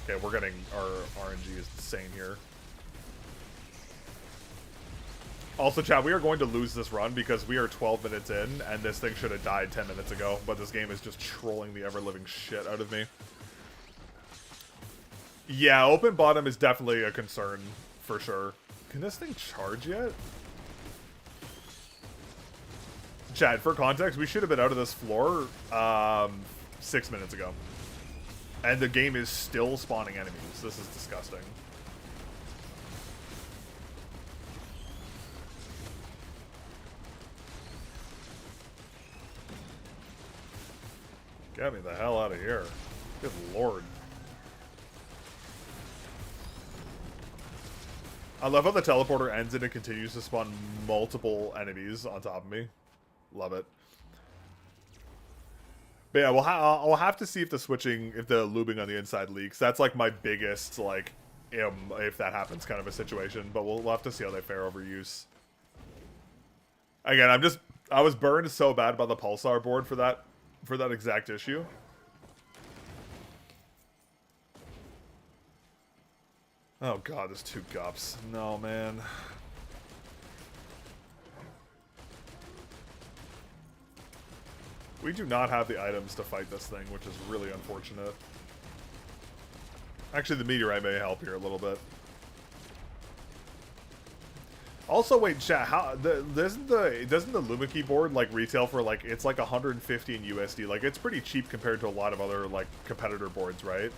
Okay, we're getting... Our RNG is insane here. Also, chat, we are going to lose this run because we are 12 minutes in, and this thing should have died 10 minutes ago, but this game is just trolling the ever-living shit out of me. Yeah, open bottom is definitely a concern, for sure. Can this thing charge yet? Chad, for context, we should have been out of this floor 6 minutes ago. And the game is still spawning enemies. This is disgusting. Get me the hell out of here. Good lord. I love how the teleporter ends and it continues to spawn multiple enemies on top of me. Love it. But yeah, I'll have to see if the lubing on the inside leaks. That's like my biggest, like, if that happens kind of a situation. But we'll have to see how they fare over use. Again, I was burned so bad by the Pulsar board for that exact issue. Oh god, there's 2 gups. No, man. We do not have the items to fight this thing, which is really unfortunate. Actually, the meteorite may help here a little bit. Also, wait, chat, doesn't the LUMINKEY board like retail for like, it's like 150 in USD? Like, it's pretty cheap compared to a lot of other like competitor boards, right?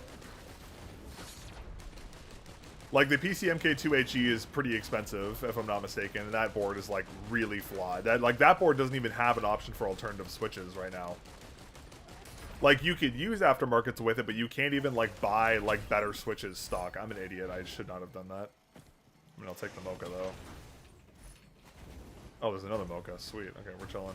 Like, the PCMK2HE is pretty expensive, if I'm not mistaken, and that board is, like, really flawed. That board doesn't even have an option for alternative switches right now. Like, you could use aftermarkets with it, but you can't even, like, buy, like, better switches stock. I'm an idiot. I should not have done that. I mean, I'll take the mocha, though. Oh, there's another mocha. Sweet. Okay, we're chilling.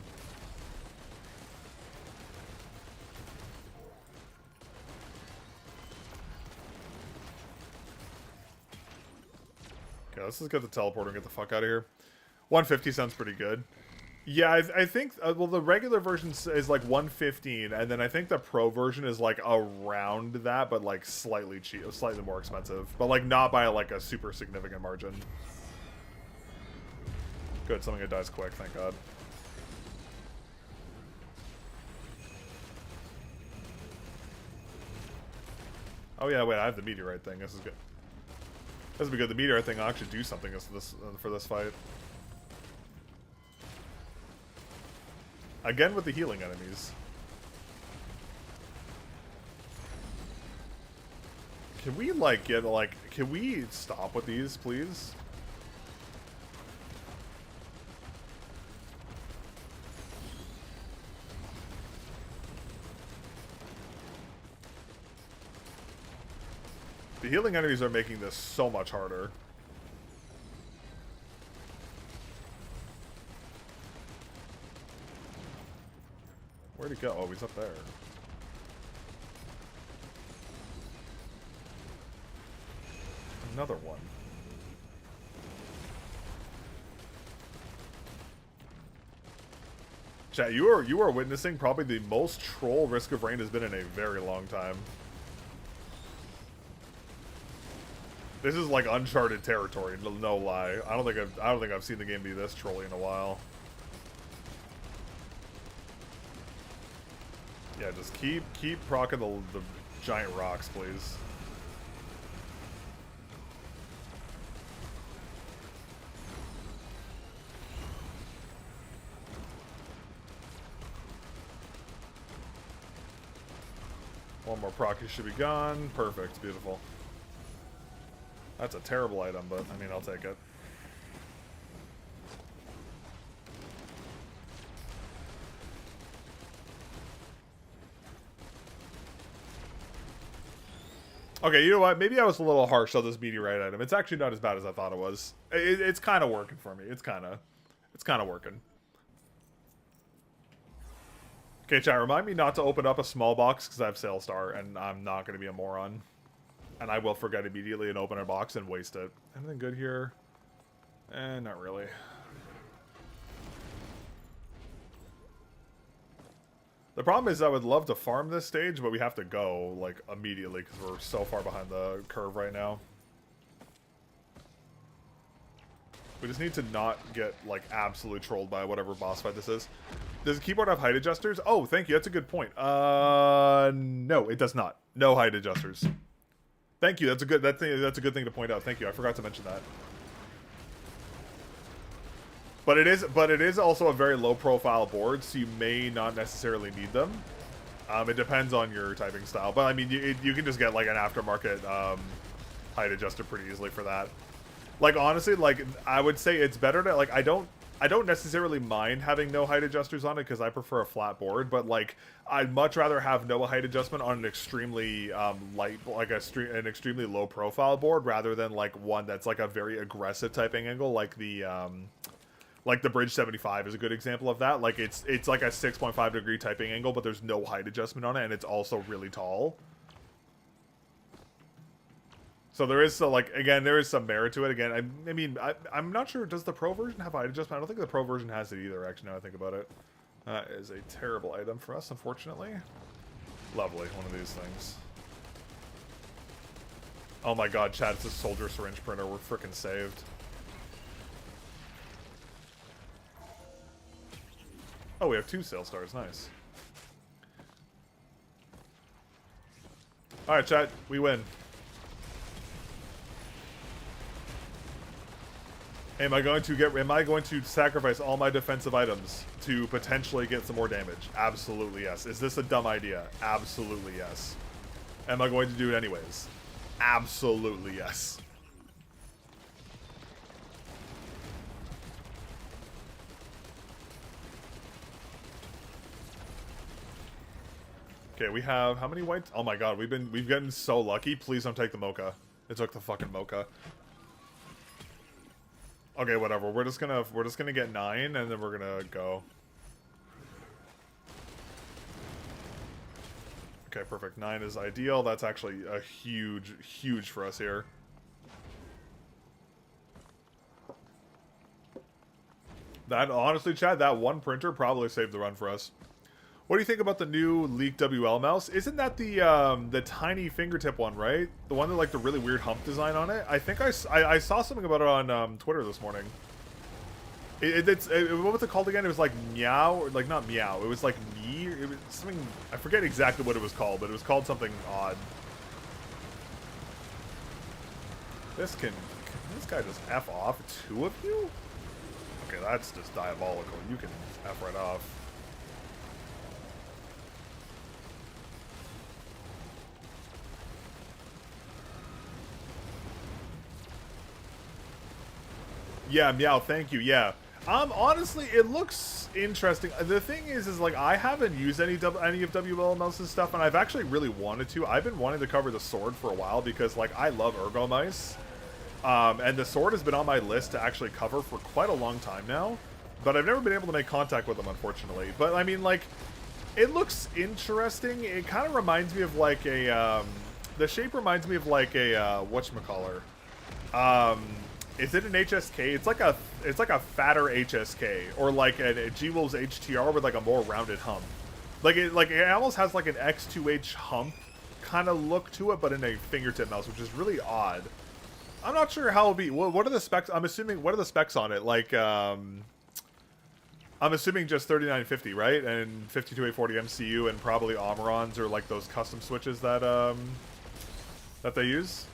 Okay, let's just get the teleporter and get the fuck out of here. 150 sounds pretty good. Yeah, I think, well, the regular version is like 115, and then I think the Pro version is like around that, but like slightly cheap, slightly more expensive. But like not by like a super significant margin. Good, something that dies quick, thank god. Oh yeah, wait, I have the meteorite thing. This is good. This will be good. The meteorite thing will actually do something for this fight. Again with the healing enemies. Can we, like, get, like... Can we stop with these, please? The healing enemies are making this so much harder. Where'd he go? Oh, he's up there. Another one. Chat, you are witnessing probably the most troll Risk of Rain has been in a very long time. This is like uncharted territory, no lie. I don't think I've seen the game be this trolly in a while. Yeah, just keep proccing the giant rocks, please. One more proc, should be gone. Perfect, beautiful. That's a terrible item, but I mean, I'll take it. Okay, you know what? Maybe I was a little harsh on this meteorite item. It's actually not as bad as I thought it was. It's kind of working for me. It's kind of working. Okay, chat, remind me not to open up a small box because I have Sail Star, and I'm not going to be a moron. And I will forget immediately and open a box and waste it. Anything good here? Not really. The problem is I would love to farm this stage, but we have to go, like, immediately because we're so far behind the curve right now. We just need to not get, like, absolutely trolled by whatever boss fight this is. Does the keyboard have height adjusters? Oh, thank you. That's a good point. No, it does not. No height adjusters. Thank you. That's a good good thing to point out. Thank you. I forgot to mention that. But it is also a very low profile board, so you may not necessarily need them. It depends on your typing style. But I mean, you can just get like an aftermarket height adjuster pretty easily for that. Like honestly, like I would say it's better to like I don't necessarily mind having no height adjusters on it because I prefer a flat board, but like I'd much rather have no height adjustment on an extremely light, like an extremely low profile board rather than like one that's like a very aggressive typing angle, like the Bridge 75 is a good example of that. Like it's like a 6.5 degree typing angle, but there's no height adjustment on it, and it's also really tall. So there is there is some merit to it. Again, I mean, I'm not sure. Does the Pro version have height adjustment? I don't think the Pro version has it either, actually, now I think about it. That is a terrible item for us, unfortunately. Lovely, one of these things. Oh my god, chat, it's a soldier syringe printer. We're freaking saved. Oh, we have 2 Sail Stars. Nice. Alright, chat, we win. Am I going to sacrifice all my defensive items to potentially get some more damage? Absolutely yes. Is this a dumb idea? Absolutely yes. Am I going to do it anyways? Absolutely yes. Okay, we have how many whites? Oh my god, we've gotten so lucky. Please don't take the mocha. It took the fucking mocha. Okay, whatever. We're just gonna get 9 and then we're gonna go. Okay, perfect. 9 is ideal. That's actually a huge for us here. That honestly, Chad, that one printer probably saved the run for us. What do you think about the new leaked WL mouse? Isn't that the tiny fingertip one, right? The one that like the really weird hump design on it? I think I saw something about it on Twitter this morning. What was it called again? It was like meow, or like not meow. It was like me. It was something. I forget exactly what it was called, but it was called something odd. Can this guy just F off? 2 of you? Okay, that's just diabolical. You can F right off. Yeah, meow, thank you, yeah. Honestly, it looks interesting. The thing is like I haven't used any of WLML's stuff, and I've actually really wanted to. I've been wanting to cover the sword for a while because like I love ergo mice, and the sword has been on my list to actually cover for quite a long time now, but I've never been able to make contact with them, unfortunately. But I mean, like, it looks interesting. It kind of reminds me of like a the shape reminds me of like a whatchamacallit. Is it an HSK? It's like a fatter HSK, or like a G-Wolves HTR with like a more rounded hump. It almost has like an X2H hump kind of look to it, but in a fingertip mouse, which is really odd. I'm not sure how it'll be. What are the specs? I'm assuming, what are the specs on it? Like, I'm assuming just 3950, right? And 52840 MCU and probably Omrons or like those custom switches that that they use.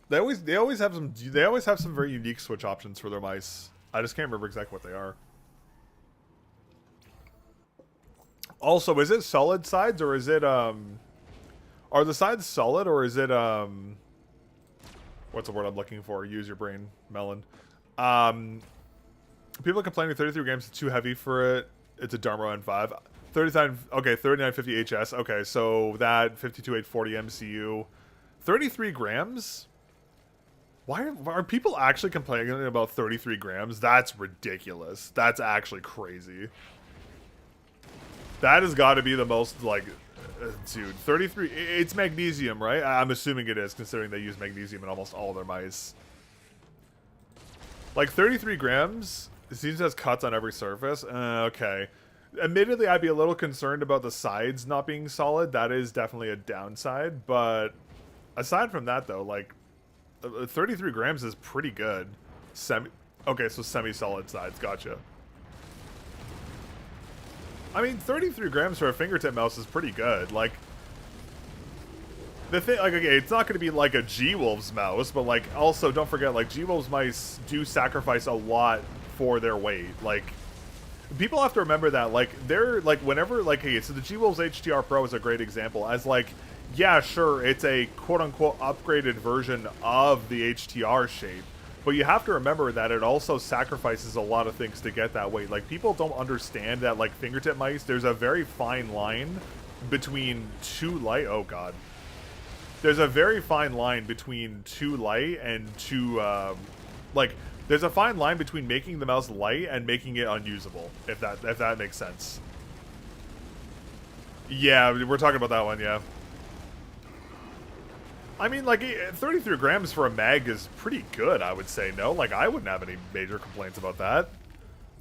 They always have some very unique switch options for their mice. I just can't remember exactly what they are. Also, is it solid sides or is it are the sides solid or is it what's the word I'm looking for? Use your brain, melon. People complaining 33 grams is too heavy for it. It's a Dharma N5. 3950 HS. Okay, so that 52840 MCU. 33 grams? Why are people actually complaining about 33 grams? That's ridiculous. That's actually crazy. That has got to be the most, like, dude, 33, it's magnesium, right? I'm assuming it is, considering they use magnesium in almost all their mice. Like, 33 grams, it seems it has cuts on every surface. Okay. Admittedly, I'd be a little concerned about the sides not being solid. That is definitely a downside, but aside from that, though, like, 33 grams is pretty good. Okay, so semi-solid sides, gotcha. I mean, 33 grams for a fingertip mouse is pretty good. Like, the thing, like, okay, it's not going to be like a G-Wolves mouse, but, like, also, don't forget, like, G-Wolves mice do sacrifice a lot for their weight. Like, people have to remember that, like, they're, like, whenever, like, okay, so the G-Wolves HTR Pro is a great example, as, like, yeah, sure, it's a quote-unquote upgraded version of the HTR shape, but you have to remember that it also sacrifices a lot of things to get that weight. Like, people don't understand that, like, fingertip mice, there's a very fine line between too light... Oh, God. There's a very fine line between too light and too, like, there's a fine line between making the mouse light and making it unusable, if that makes sense. Yeah, we're talking about that one, yeah. I mean, like, 33 grams for a mag is pretty good, I would say, no? Like, I wouldn't have any major complaints about that.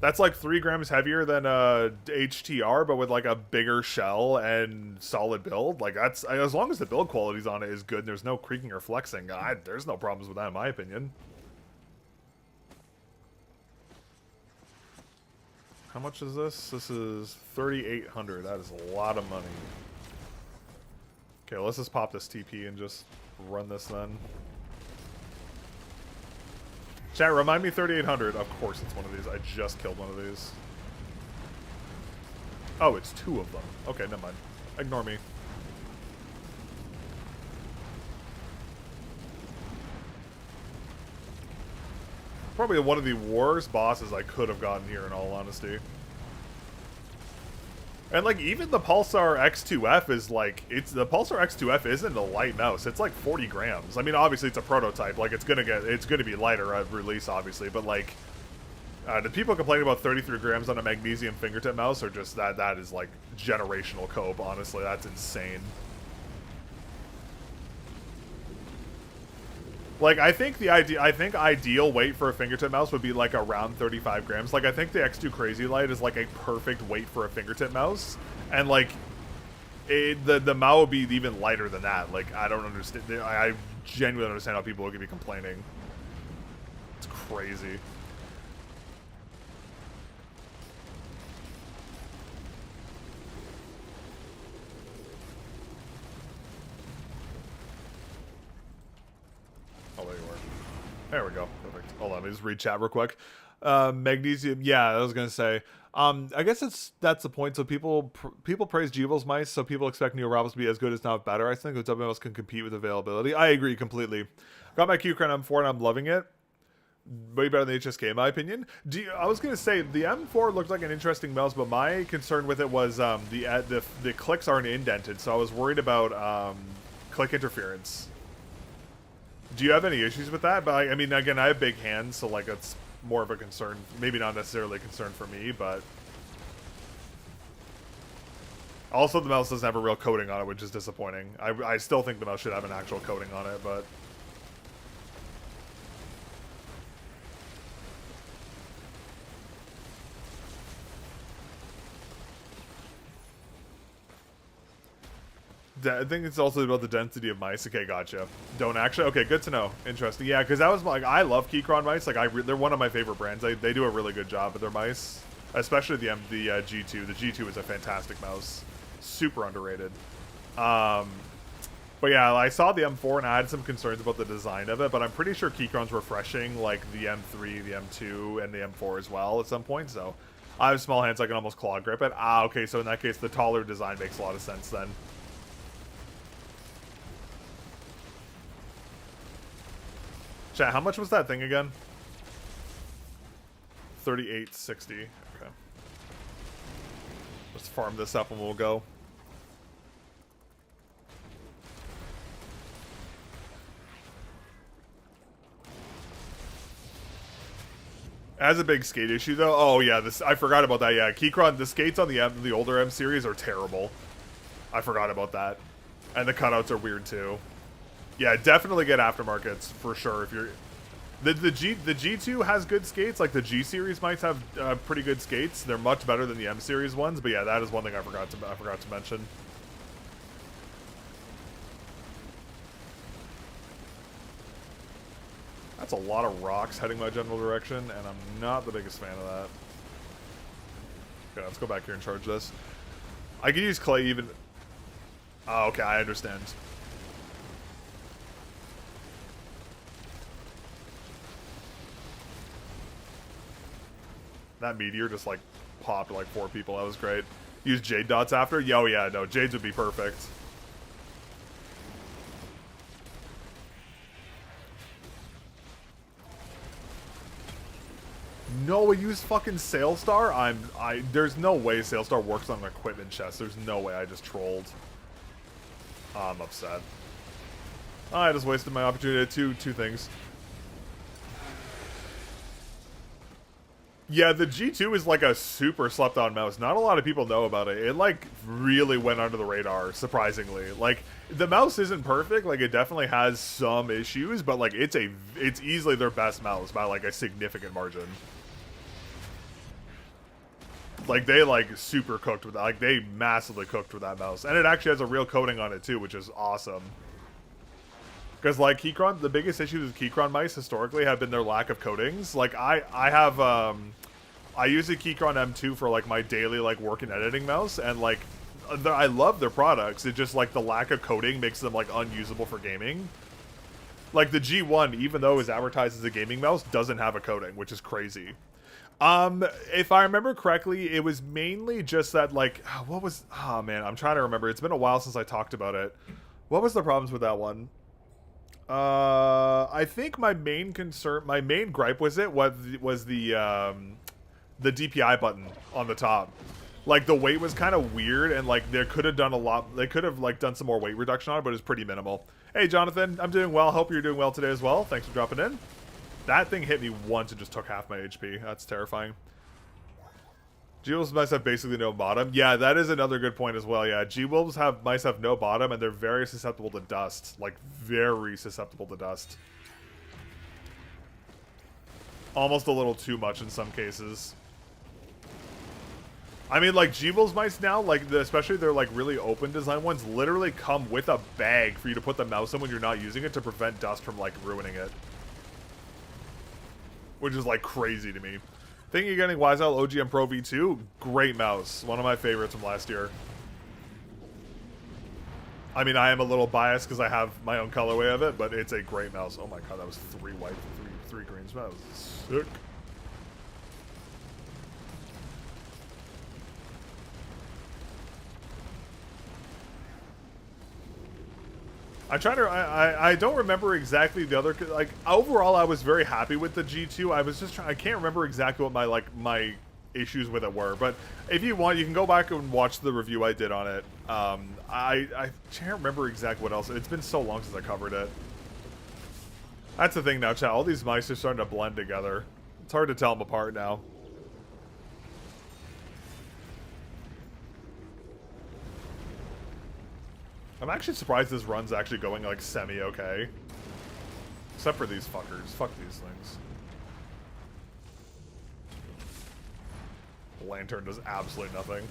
That's, like, 3 grams heavier than a HTR, but with, like, a bigger shell and solid build. Like, that's... As long as the build qualities on it is good and there's no creaking or flexing, there's no problems with that, in my opinion. How much is this? This is 3,800. That is a lot of money. Okay, let's just pop this TP and just run this then. Chat, remind me 3,800. Of course it's one of these. I just killed one of these. Oh, it's 2 of them. Okay, never mind. Ignore me. Probably one of the worst bosses I could have gotten here, in all honesty. And, like, even the Pulsar X2F is, like, the Pulsar X2F isn't a light mouse. It's, like, 40 grams. I mean, obviously, it's a prototype. Like, it's gonna be lighter at release, obviously. But, like, the people complaining about 33 grams on a magnesium fingertip mouse are just, that is, like, generational cope, honestly. That's insane. Like, I think ideal weight for a fingertip mouse would be, like, around 35 grams. Like, I think the X2 Crazy Light is, like, a perfect weight for a fingertip mouse. And, like, the Mao would be even lighter than that. Like, I don't understand. I genuinely understand how people would be complaining. It's crazy. Oh, there you are. There we go. Perfect. Hold on, let me just read chat real quick. Magnesium. Yeah, I was gonna say. I guess that's the point. So people praise Geebles mice, so people expect Neo Rivals to be as good as not better. I think the WMS can compete with availability. I agree completely. Got my Q-Crown M4 and I'm loving it. Way better than the HSK in my opinion. I was gonna say the M4 looked like an interesting mouse, but my concern with it was the clicks aren't indented, so I was worried about click interference. Do you have any issues with that? But I mean, again, I have big hands, so like it's more of a concern. Maybe not necessarily a concern for me, but also the mouse doesn't have a real coating on it, which is disappointing. I still think the mouse should have an actual coating on it, but. I think it's also about the density of mice. Okay, gotcha. Don't actually. Okay, good to know. Interesting. Yeah, because that was like I love Keychron mice. Like they're one of my favorite brands. They do a really good job with their mice, especially the G2. The G2 is a fantastic mouse. Super underrated. But yeah, I saw the M4 and I had some concerns about the design of it. But I'm pretty sure Keychron's refreshing like the M3, the M2, and the M4 as well at some point. So I have small hands. I can almost claw grip it. Ah, okay. So in that case, the taller design makes a lot of sense then. Chat, how much was that thing again? 38.60. Okay. Let's farm this up and we'll go. As a big skate issue though. Oh yeah, I forgot about that. Yeah, Keychron, the skates on the older M series are terrible. I forgot about that. And the cutouts are weird too. Yeah, definitely get aftermarkets for sure. If you're the G2 has good skates. Like the G series might have pretty good skates. They're much better than the M series ones. But yeah, that is one thing I forgot to mention. That's a lot of rocks heading my general direction, and I'm not the biggest fan of that. Okay, let's go back here and charge this. I could use clay even. Oh, okay, I understand. That meteor just like popped like 4 people. That was great. Use jade dots after? Yo, yeah, no, jades would be perfect. No, I use fucking Sailstar? There's no way Sailstar works on an equipment chest. There's no way. I just trolled. Oh, I'm upset. I just wasted my opportunity to two things. Yeah, the G2 is like a super slept-on mouse. Not a lot of people know about it. It like really went under the radar, surprisingly. Like the mouse isn't perfect. Like it definitely has some issues, but like it's easily their best mouse by like a significant margin. Like they like super cooked with that. Like they massively cooked with that mouse, and it actually has a real coating on it too, which is awesome. Because like Keychron, the biggest issues with Keychron mice historically have been their lack of coatings. Like I have I use a Keychron M2 for like my daily like work and editing mouse, and like I love their products. It just like the lack of coating makes them like unusable for gaming. Like the G1, even though it's advertised as a gaming mouse, doesn't have a coating, which is crazy. If I remember correctly, it was mainly just that like what was oh man, I'm trying to remember. It's been a while since I talked about it. What was the problems with that one? I think my main gripe was the DPI button on the top. Like the weight was kind of weird, and like they could have done a lot. They could have like done some more weight reduction on it, but it's pretty minimal. Hey Jonathan, I'm doing well. Hope you're doing well today as well. Thanks for dropping in. That thing hit me once and just took half my HP. That's terrifying. G-Wolves mice have basically no bottom. Yeah, that is another good point as well. Yeah, G-Wolves mice have no bottom, and they're very susceptible to dust. Like, very susceptible to dust. Almost a little too much in some cases. I mean, like, G-Wolves mice now, like, especially their, like, really open design ones, literally come with a bag for you to put the mouse in when you're not using it to prevent dust from, like, ruining it. Which is, like, crazy to me. Thinking of getting Wise Owl OGM Pro V2, great mouse. One of my favorites from last year. I mean, I am a little biased because I have my own colorway of it, but it's a great mouse. Oh my god, that was 3 white, 3 greens. That was sick. I try to. I don't remember exactly the other. Like overall, I was very happy with the G2. I was just trying. I can't remember exactly what my issues with it were. But if you want, you can go back and watch the review I did on it. I can't remember exactly what else. It's been so long since I covered it. That's the thing now, chat. All these mice are starting to blend together. It's hard to tell them apart now. I'm actually surprised this run's actually going like semi-okay. Except for these fuckers. Fuck these things. Lantern does absolutely nothing.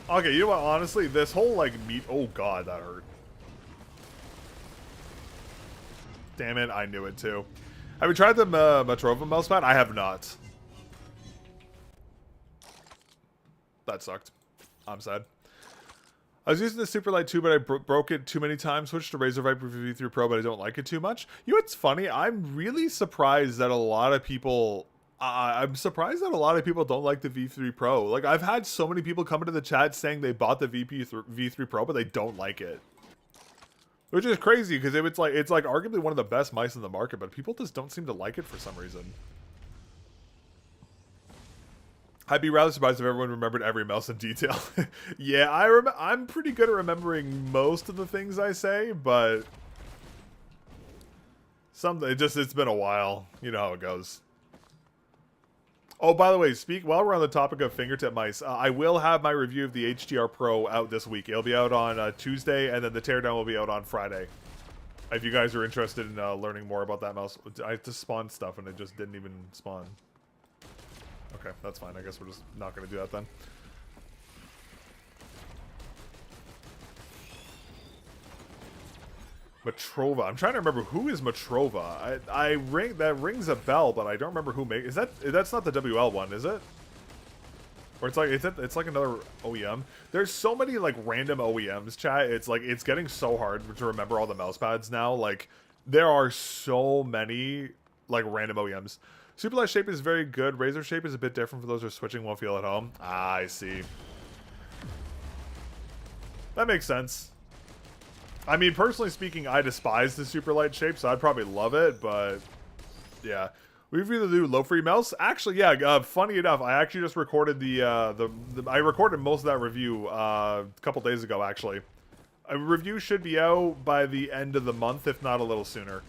Okay, you know what? Honestly, this whole like meat. Oh god, that hurt. Damn it, I knew it too. Have you tried the Metrova mousepad? I have not. That sucked. I'm sad. I was using the Superlight 2, but I broke it too many times. Switched to Razer Viper V3 Pro, but I don't like it too much. You know what's funny? I'm really surprised that a lot of people... I'm surprised that a lot of people don't like the V3 Pro. Like, I've had so many people come into the chat saying they bought the V3 Pro, but they don't like it. Which is crazy, because it's like arguably one of the best mice in the market, but people just don't seem to like it for some reason. I'd be rather surprised if everyone remembered every mouse in detail. Yeah, I'm pretty good at remembering most of the things I say, but it's been a while. You know how it goes. Oh, by the way, while we're on the topic of fingertip mice, I will have my review of the HDR Pro out this week. It'll be out on Tuesday, and then the teardown will be out on Friday. If you guys are interested in learning more about that mouse, I just spawned stuff and it just didn't even spawn. Okay, that's fine. I guess we're just not going to do that then. Metrova. I'm trying to remember who is Metrova. That rings a bell, but I don't remember who makes. That's not the WL one, is it? Or it's like another OEM. There's so many like random OEMs, chat. It's like it's getting so hard to remember all the mouse pads now. Like there are so many like random OEMs. Superlight shape is very good. Razer shape is a bit different for those who are switching won't feel at home. Ah, I see. That makes sense. I mean, personally speaking, I despise the Superlight shape, so I'd probably love it, but yeah. We either do low-free mouse. Actually, yeah, funny enough, I actually just recorded I recorded most of that review a couple days ago, actually. A review should be out by the end of the month, if not a little sooner.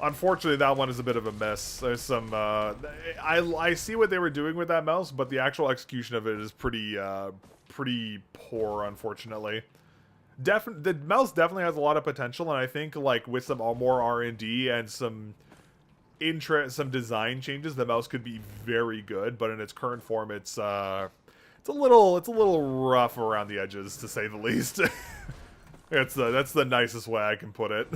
Unfortunately, that one is a bit of a mess. There's some, I see what they were doing with that mouse, but the actual execution of it is pretty poor, unfortunately. The mouse definitely has a lot of potential, and I think, like, with some more R&D and some design changes, the mouse could be very good, but in its current form, it's a little rough around the edges, to say the least. That's the nicest way I can put it.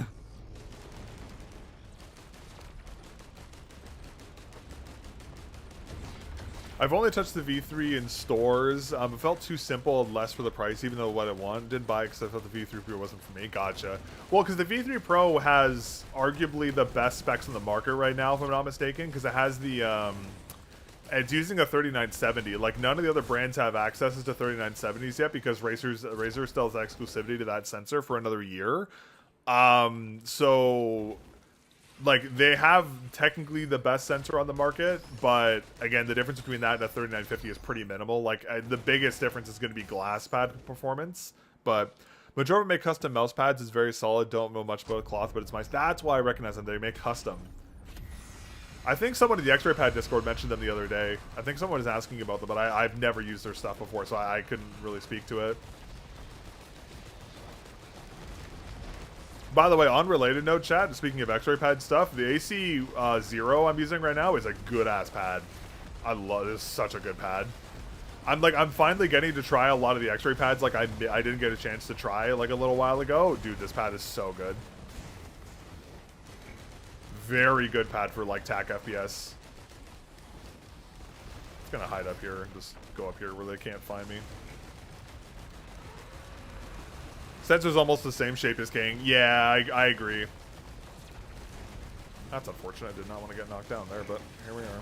I've only touched the V3 in stores. It felt too simple and less for the price, even though what I wanted. Didn't buy it because I thought the V3 Pro wasn't for me. Gotcha. Well, because the V3 Pro has arguably the best specs in the market right now, if I'm not mistaken, because it has the... it's using a 3970. Like, none of the other brands have accesses to 3970s yet, because Razer still has exclusivity to that sensor for another year. So... like, they have technically the best sensor on the market, but again, the difference between that and a 3950 is pretty minimal. Like, the biggest difference is going to be glass pad performance, but Metrova make custom mouse pads is very solid. Don't know much about cloth, but it's nice. That's why I recognize them. They make custom. I think someone in the X-Ray Pad Discord mentioned them the other day. I think someone was asking about them, but I've never used their stuff before, so I couldn't really speak to it. By the way, on related note, chat, speaking of X-Ray Pad stuff, the AC0 I'm using right now is a good-ass pad. I love this. Is such a good pad. I'm finally getting to try a lot of the X-Ray pads like I didn't get a chance to try like a little while ago. Dude, this pad is so good. Very good pad for like TAC FPS. It's gonna hide up here and just go up here where they can't find me. Sensor's almost the same shape as King. Yeah, I agree. That's unfortunate. I did not want to get knocked down there, but here we are.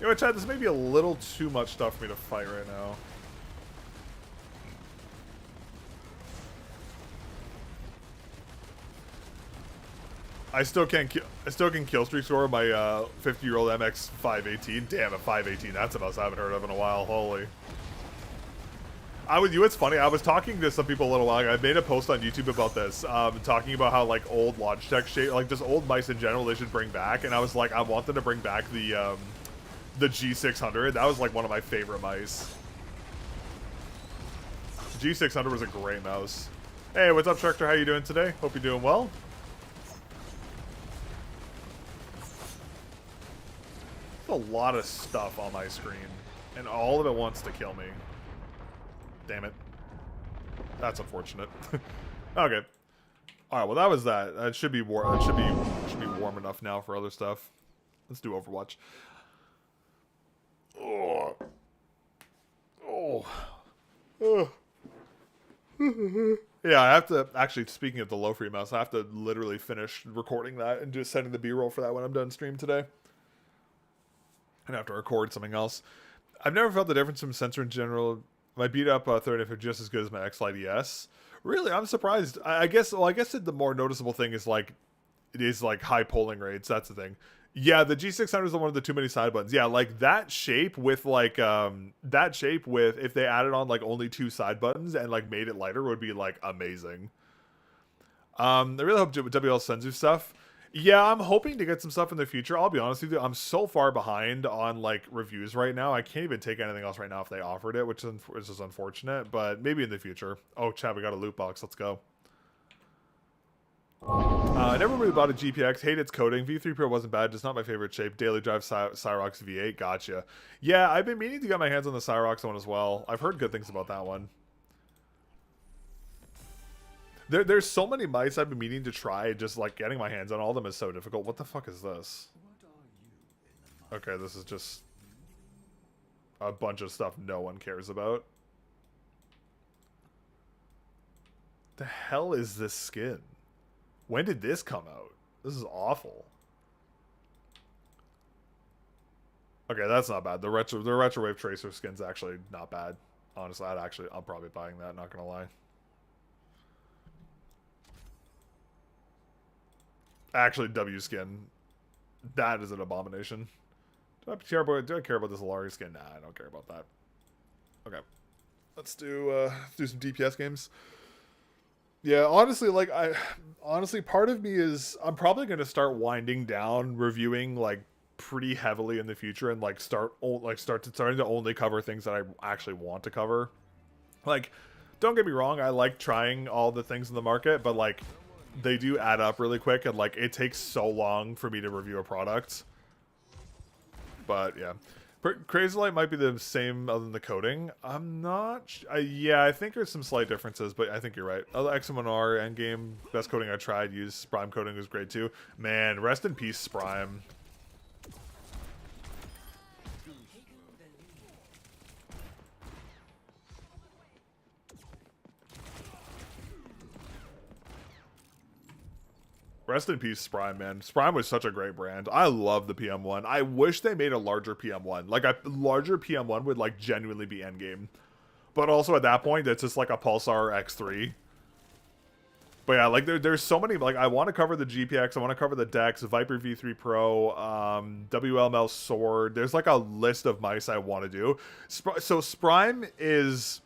You know what, Chad? This may be a little too much stuff for me to fight right now. I still can kill streak score my 50-year-old MX 518. Damn, a 518. That's a mouse I haven't heard of in a while. Holy. It's funny. I was talking to some people a little while ago. I made a post on YouTube about this, talking about how like old Logitech shape, like just old mice in general, they should bring back. And I was like, I want them to bring back the G600. That was like one of my favorite mice. G600 was a great mouse. Hey, what's up, Schecter? How you doing today? Hope you're doing well. A lot of stuff on my screen, and all of it wants to kill me. Damn it. That's unfortunate. Okay. All right. Well, that was that. It should be warm. It should be warm enough now for other stuff. Let's do Overwatch. Oh. Oh. Oh. Yeah, I have to actually. Speaking of the low free mouse, I have to literally finish recording that and just sending the B-roll for that when I'm done stream today. And I have to record something else. I've never felt the difference from sensor in general. My beat up 30 are just as good as my X-Lite ES. Really, I'm surprised. I guess the more noticeable thing is like, it is like high polling rates. That's the thing. Yeah, the G600 is the one with the too many side buttons. Yeah, like that shape with like if they added on like only 2 side buttons and like made it lighter would be like amazing. I really hope WL sends you stuff. Yeah, I'm hoping to get some stuff in the future. I'll be honest with you, I'm so far behind on like reviews right now. I can't even take anything else right now if they offered it, which is unfortunate, but maybe in the future. Oh, Chad, we got a loot box. Let's go. I never really bought a GPX. Hate its coding. V3 Pro wasn't bad, just not my favorite shape. Daily Drive Cyrox V8. Gotcha. Yeah, I've been meaning to get my hands on the Cyrox one as well. I've heard good things about that one. There's so many mice I've been meaning to try, just like getting my hands on all of them is so difficult. What the fuck is this? Okay, this is just a bunch of stuff no one cares about. The hell is this skin? When did this come out? This is awful. Okay, that's not bad. The Retrowave Tracer skin's actually not bad. Honestly, I'm probably buying that, not gonna lie. Actually, W skin. That is an abomination. Do I care about this Alari skin? Nah, I don't care about that. Okay. Let's do some DPS games. Yeah, honestly, like part of me is I'm probably going to start winding down reviewing like pretty heavily in the future and like starting to only cover things that I actually want to cover. Like, don't get me wrong, I like trying all the things in the market, but like they do add up really quick, and like it takes so long for me to review a product. But yeah, Crazy Light might be the same other than the coding. I'm not. Yeah, I think there's some slight differences, but I think you're right. X1R endgame best coding I tried. Use Sprime coding was great too. Man, rest in peace, Sprime. Rest in peace, Sprime, man. Sprime was such a great brand. I love the PM1. I wish they made a larger PM1. Like, a larger PM1 would, like, genuinely be endgame. But also, at that point, it's just, like, a Pulsar X3. But yeah, like, there's so many, like, I want to cover the GPX, I want to cover the Dex, Viper V3 Pro, WLML Sword. There's, like, a list of mice I want to do. So, Sprime is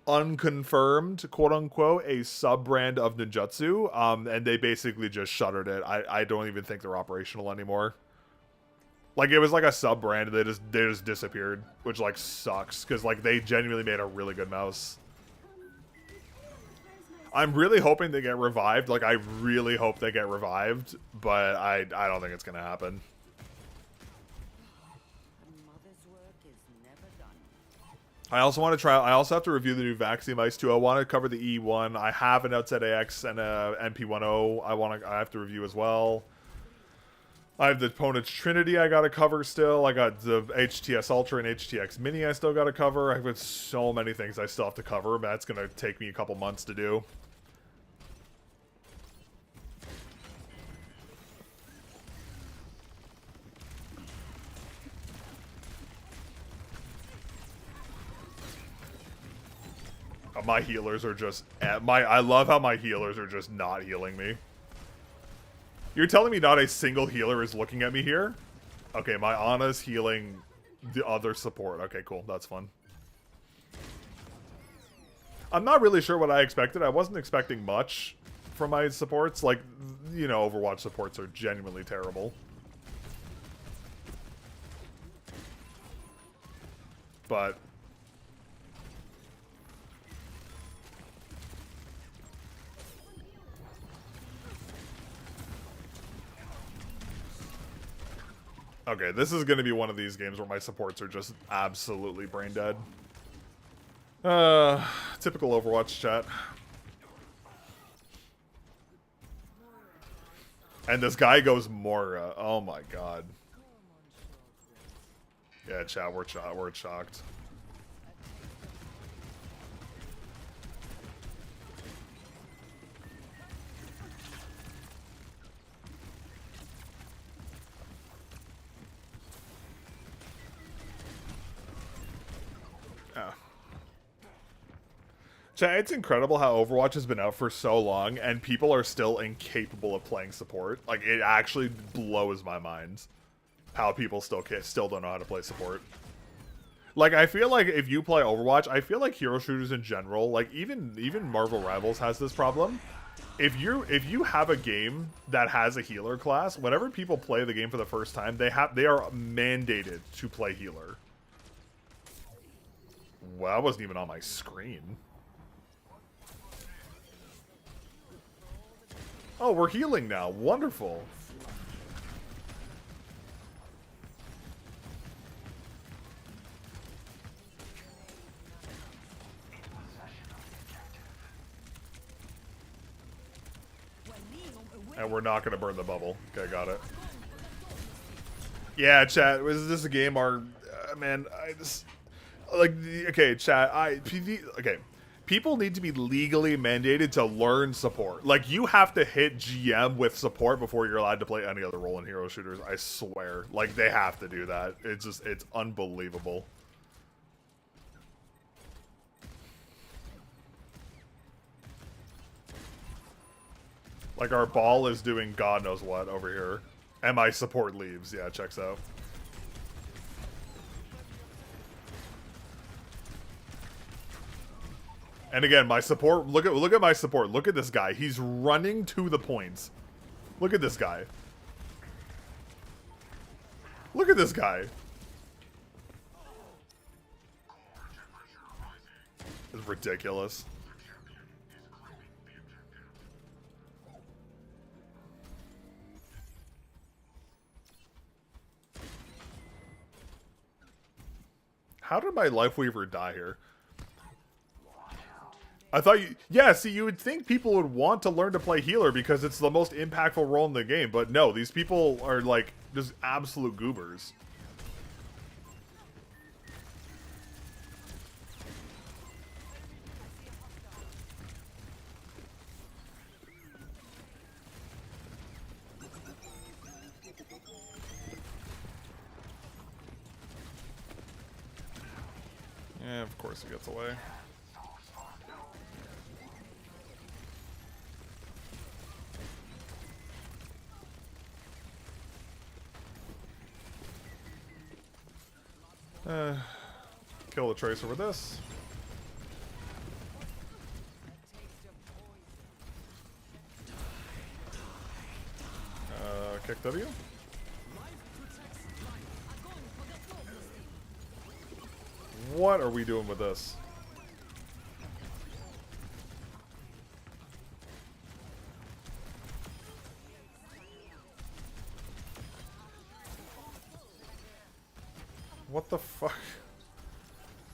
unconfirmed, quote-unquote, a sub-brand of Ninjutsu, and they basically just shuttered it. I don't even think they're operational anymore. Like, it was like a sub-brand, and they just disappeared, which, like, sucks, because, like, they genuinely made a really good mouse. I'm really hoping they get revived. Like, I really hope they get revived, but I don't think it's gonna happen. I also want to try. I also have to review the new Vaxi mice too. I want to cover the E1. I have an Outside AX and a MP10. I have to review as well. I have the opponent's Trinity I gotta cover still. I got the HTS Ultra and HTX Mini I still gotta cover. I've got so many things I still have to cover. That's gonna take me a couple months to do. My healers are just I love how my healers are just not healing me. You're telling me not a single healer is looking at me here? Okay, my Ana's healing the other support. Okay, cool. That's fun. I'm not really sure what I expected. I wasn't expecting much from my supports. Like, you know, Overwatch supports are genuinely terrible. But okay, this is going to be one of these games where my supports are just absolutely brain dead. Typical Overwatch chat. And this guy goes Moira. Oh my god. Yeah, chat, we're shocked. Yeah. Chat, it's incredible how Overwatch has been out for so long and people are still incapable of playing support. Like, it actually blows my mind how people still don't know how to play support. Like, I feel like if you play Overwatch, I feel like hero shooters in general, like even Marvel Rivals has this problem. If you have a game that has a healer class, whenever people play the game for the first time, they are mandated to play healer. Well, that wasn't even on my screen. Oh, we're healing now. Wonderful. And we're not going to burn the bubble. Okay, got it. Yeah, chat. Was this a game or... man, I just... Like, okay, chat. Okay. People need to be legally mandated to learn support. Like, you have to hit GM with support before you're allowed to play any other role in hero shooters. I swear. Like, they have to do that. It's just... It's unbelievable. Like, our ball is doing God knows what over here. And my support leaves. Yeah, checks out. And again, my support, look at my support. Look at this guy. He's running to the points. Look at this guy. Look at this guy. It's ridiculous. How did my Lifeweaver die here? I thought you... Yeah, see, you would think people would want to learn to play healer because it's the most impactful role in the game. But no, these people are, like, just absolute goobers. Yeah, of course he gets away. Kill the Tracer with this. Kick W. What are we doing with this? What the fuck?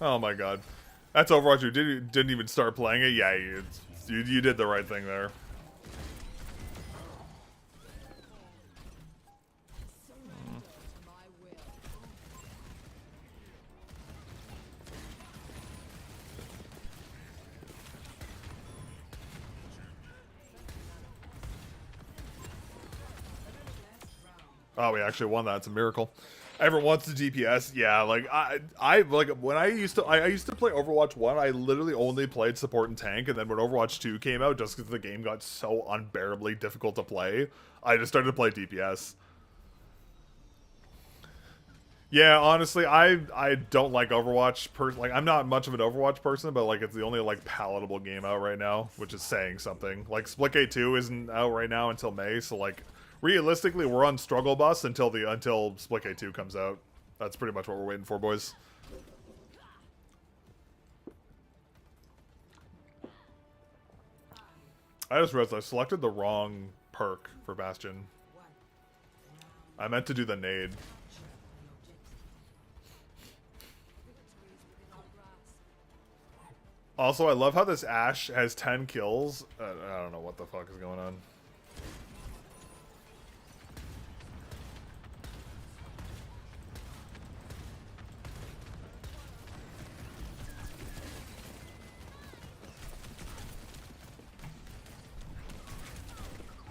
Oh my god. That's Overwatch. You didn't even start playing it? Yeah, you did the right thing there. Oh, we actually won that. It's a miracle. Everyone wants the DPS. Yeah, like I like when I used to play Overwatch 1, I literally only played support and tank, and then when Overwatch 2 came out, just because the game got so unbearably difficult to play, I just started to play DPS. Yeah, honestly, I don't like Overwatch like I'm not much of an Overwatch person, but like it's the only like palatable game out right now, which is saying something. Like Splitgate 2 isn't out right now until May, so like realistically we're on struggle bus until Splitgate 2 comes out. That's pretty much what we're waiting for, boys. I just realized I selected the wrong perk for Bastion. I meant to do the nade. Also, I love how this Ashe has 10 kills. I don't know what the fuck is going on.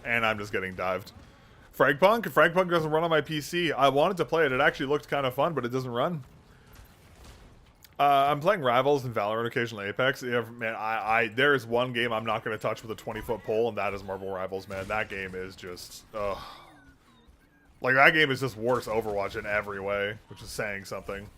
And I'm just getting dived. Fragpunk? Fragpunk doesn't run on my PC. I wanted to play it. It actually looked kind of fun, but it doesn't run. I'm playing Rivals and Valorant, occasionally Apex. Yeah, man, there is one game I'm not going to touch with a 20-foot pole, and that is Marvel Rivals, man. That game is just, ugh. Like, that game is just worse Overwatch in every way, which is saying something.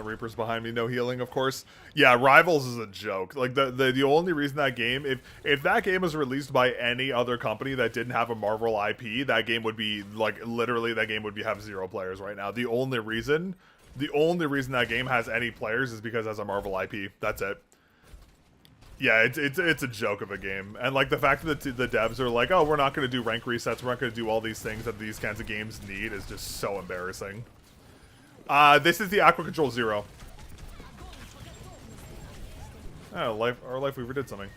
Reaper's behind me, no healing, of course. Yeah, Rivals is a joke. Like the only reason that game, if that game was released by any other company that didn't have a Marvel IP, that game would be like literally that game would have 0 players right now. The only reason that game has any players is because it has a Marvel IP. That's it. Yeah, it's a joke of a game, and like the fact that the devs are like, oh, we're not going to do rank resets, we're not going to do all these things that these kinds of games need is just so embarrassing. This is the Aqua Control 0. Oh, our Life Weaver did something.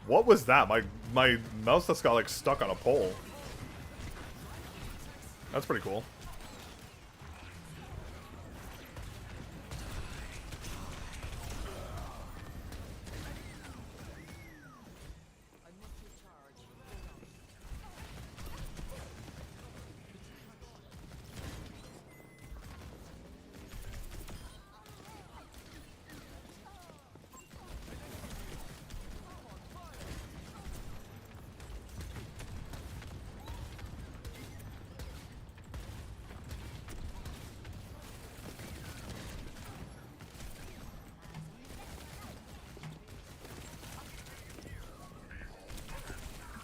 What was that? My mouse just got like stuck on a pole. That's pretty cool.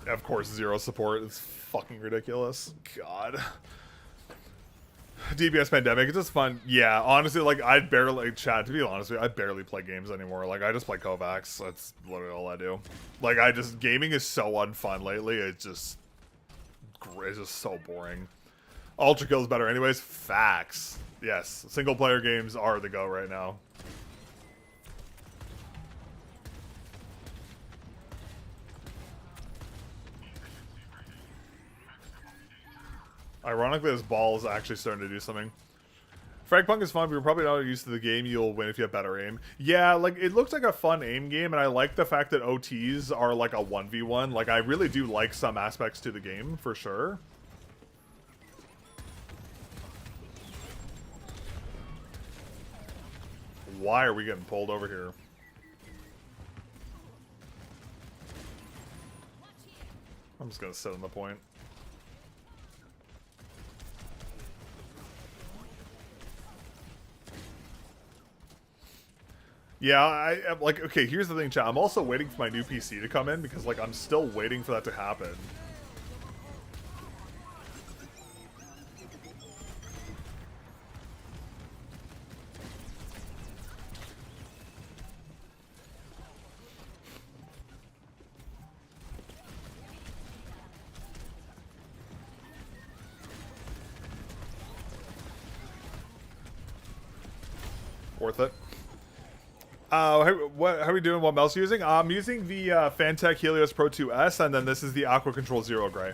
Of course, 0 support. It's fucking ridiculous. God. DPS Pandemic, it's just fun. Yeah, honestly, like, I barely, chat, to be honest with you, I barely play games anymore. Like, I just play Kovacs. That's literally all I do. Like, gaming is so unfun lately. It's just so boring. Ultra Kill is better anyways. Facts. Yes, single player games are the go right now. Ironically, this ball is actually starting to do something. Fragpunk is fun, but you're probably not used to the game. You'll win if you have better aim. Yeah, like, it looks like a fun aim game, and I like the fact that OTs are like a 1v1. Like, I really do like some aspects to the game, for sure. Why are we getting pulled over here? I'm just gonna sit on the point. Yeah, like, okay, here's the thing, chat. I'm also waiting for my new PC to come in because, like, I'm still waiting for that to happen. worth it. How are we doing? What mouse are you using? I'm using the Fantech Helios Pro 2S, and then this is the Aqua Control Zero Gray.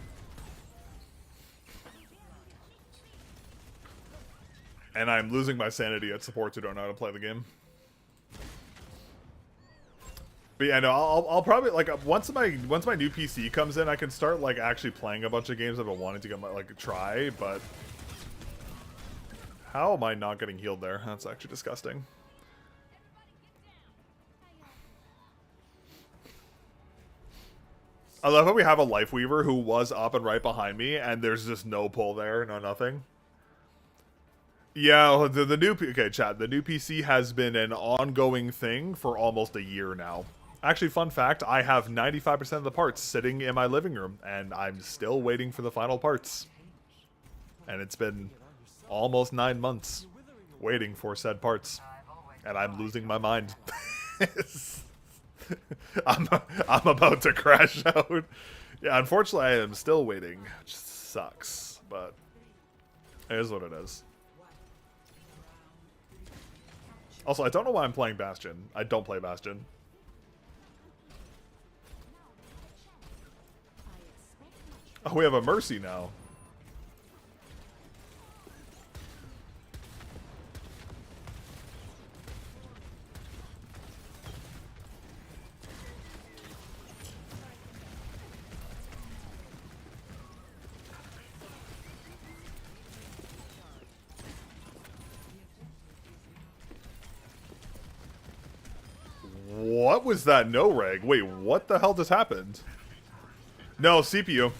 And I'm losing my sanity at supports who don't know how to play the game. But yeah, no, I'll probably like once my new PC comes in, I can start like actually playing a bunch of games I've been wanting to get like try. But how am I not getting healed there? That's actually disgusting. I love how we have a Life Weaver who was up and right behind me, and there's just no pull there, no nothing. Yeah, the new chat. The new PC has been an ongoing thing for almost a year now. Actually, fun fact: I have 95% of the parts sitting in my living room, and I'm still waiting for the final parts. And it's been almost 9 months waiting for said parts, and I'm losing my mind. I'm about to crash out. Yeah, unfortunately, I am still waiting, which sucks, but it is what it is. Also, I don't know why I'm playing Bastion. I don't play Bastion. Oh, we have a Mercy now. What was that no reg? Wait, what the hell just happened? No, CPU.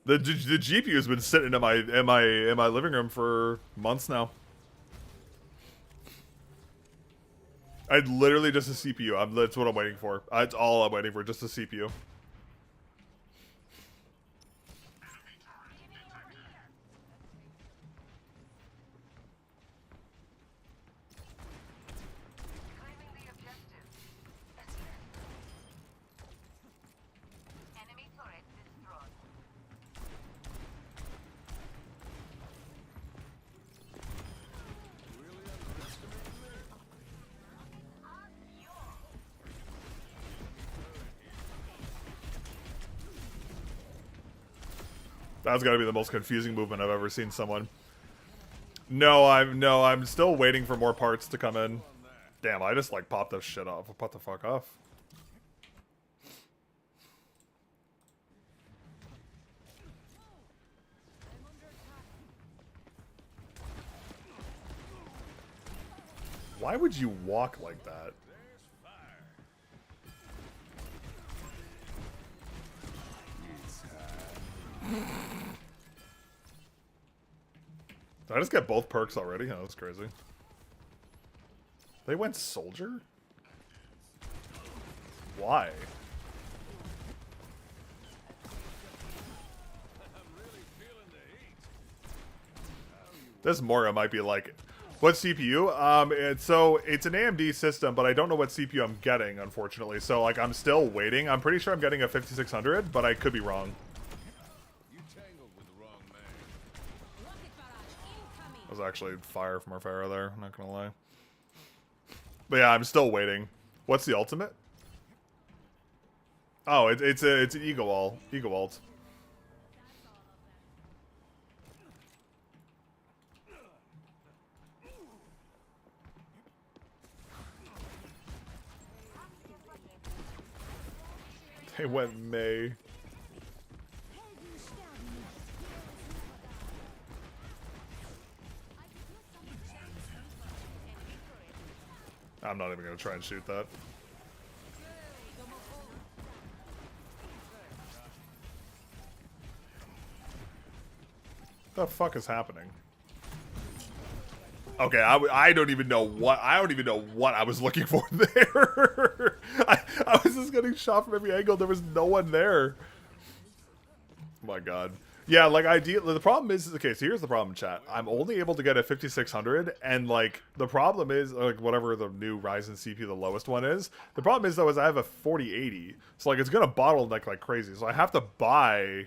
The GPU has been sitting in my living room for months now. I literally just a CPU. That's what I'm waiting for. That's all I'm waiting for, just a CPU. That's got to be the most confusing movement I've ever seen someone. No, I'm still waiting for more parts to come in. Damn, I just like popped this shit off. What the fuck off? Why would you walk like that? Did I just get both perks already? Oh, that's crazy. They went soldier? Why? This Mora might be like... What CPU? It's an AMD system, but I don't know what CPU I'm getting, unfortunately. So, like, I'm still waiting. I'm pretty sure I'm getting a 5600, but I could be wrong. That was actually fire from our Pharaoh there, I'm not gonna lie. But yeah, I'm still waiting. What's the ultimate? Oh, it's an Ego ult. Ego ult. They went May. I'm not even gonna try and shoot that. What the fuck is happening? Okay, I don't even know what I was looking for there. I was just getting shot from every angle. There was no one there. Oh my god. Yeah, like ideally, the problem is okay. So here's the problem, chat. I'm only able to get a 5600, and like the problem is like whatever the new Ryzen CPU, the lowest one is. The problem is though is I have a 4080, so like it's gonna bottleneck like crazy. So I have to buy.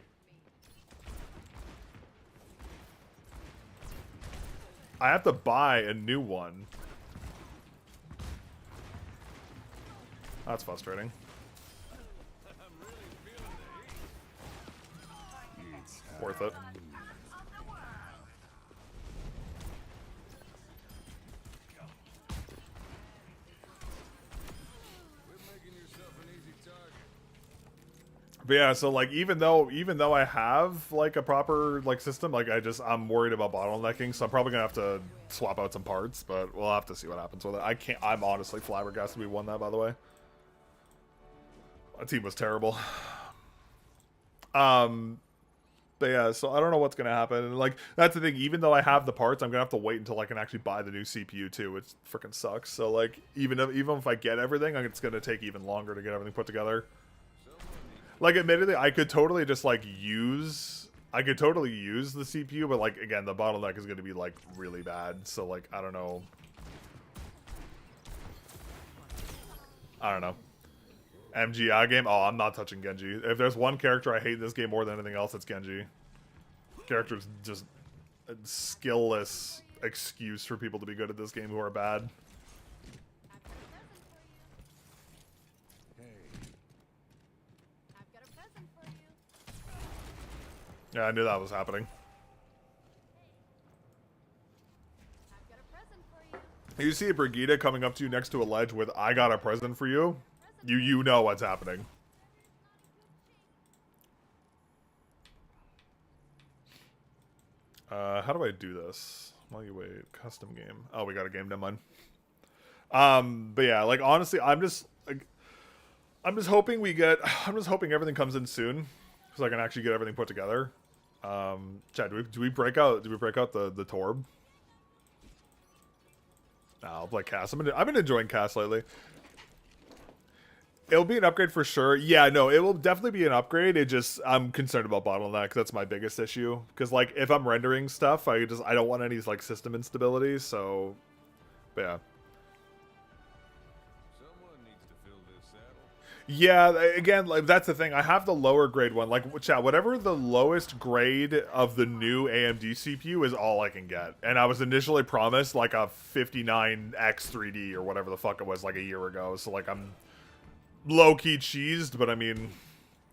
I have to buy a new one. That's frustrating. Worth it. But yeah, so like even though I have like a proper like system, like I'm worried about bottlenecking, so I'm probably gonna have to swap out some parts, but we'll have to see what happens with it. I'm honestly flabbergasted we won that, by the way. Our team was terrible. But yeah, so I don't know what's gonna happen. And like that's the thing. Even though I have the parts, I'm gonna have to wait until I can actually buy the new CPU too, which freaking sucks. So like even if I get everything, it's gonna take even longer to get everything put together. Like admittedly, I could totally just like use the CPU, but like again, the bottleneck is gonna be like really bad. So like I don't know. MGI game? Oh, I'm not touching Genji. If there's one character I hate in this game more than anything else, it's Genji. Character's just a skill-less excuse for people to be good at this game who are bad. Yeah, I knew that was happening. You see a Brigida coming up to you next to a ledge with "I got a present for you," you know what's happening. How do I do this? While you wait, custom game. Oh, we got a game, never mind. But yeah, like honestly, I'm just hoping everything comes in soon, so I can actually get everything put together. Chad, do we break out the Torb? No, I'll play Cass. I've been enjoying Cass lately. It'll be an upgrade for sure. Yeah, no, it will definitely be an upgrade. I'm concerned about bottleneck. That's my biggest issue. Because like if I'm rendering stuff, I don't want any like system instability. So, but yeah. Someone needs to fill this saddle. Yeah, again, like that's the thing. I have the lower grade one. Like, chat, whatever the lowest grade of the new AMD CPU is all I can get. And I was initially promised like a 59X 3D or whatever the fuck it was like a year ago. So like I'm low-key cheesed, but I mean,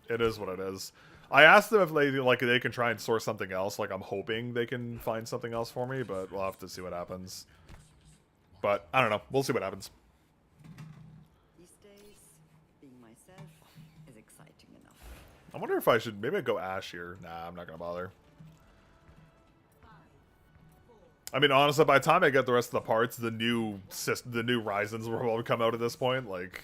it is what it is. I asked them if they can try and source something else. Like I'm hoping they can find something else for me, but we'll have to see what happens. But I don't know. We'll see what happens. These days, being myself is exciting enough. I wonder if I should maybe go Ash here. Nah, I'm not gonna bother. I mean, honestly, by the time I get the rest of the parts, the new Ryzens will probably come out at this point. Like.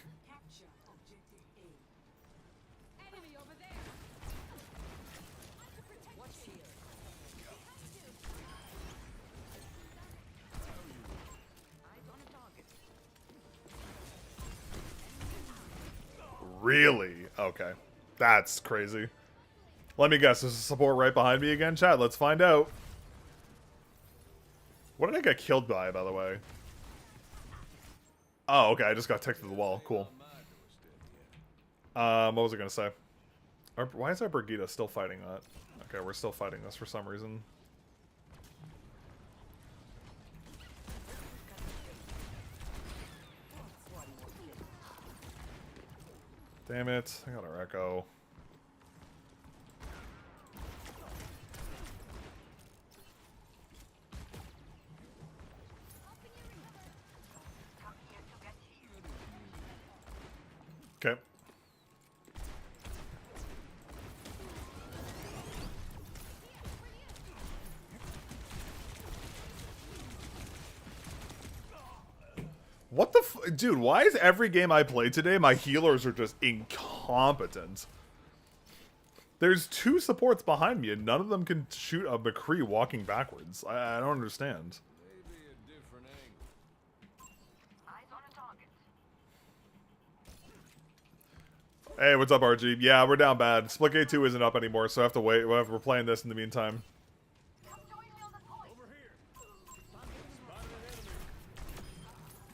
Really? Okay. That's crazy. Let me guess, there's a support right behind me again, chat? Let's find out. What did I get killed by the way? Oh, okay, I just got ticked to the wall. Cool. What was I gonna say? Why is our Brigida still fighting that? Okay, we're still fighting this for some reason. Damn it, I got our Echo. Okay. What the dude, why is every game I play today, my healers are just incompetent? There's two supports behind me, and none of them can shoot a McCree walking backwards. I don't understand. Maybe a different angle. Eyes on a target. Hey, what's up, RG? Yeah, we're down bad. Splitgate 2 isn't up anymore, so I have to wait. We're playing this in the meantime. Over here. Spotted an enemy.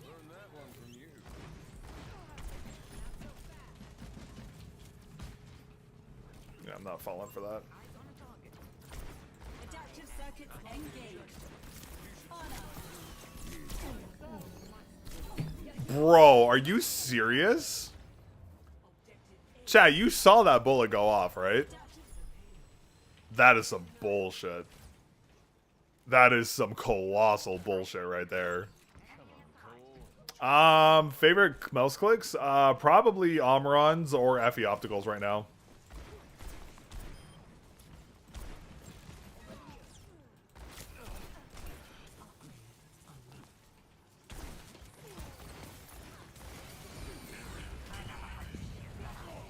Learned that one from you. Yeah, I'm not falling for that. Adaptive circuits engaged. Bro, are you serious? Chat, you saw that bullet go off, right? That is some bullshit. That is some colossal bullshit right there. Favorite mouse clicks? Probably Omrons or FE Opticals right now.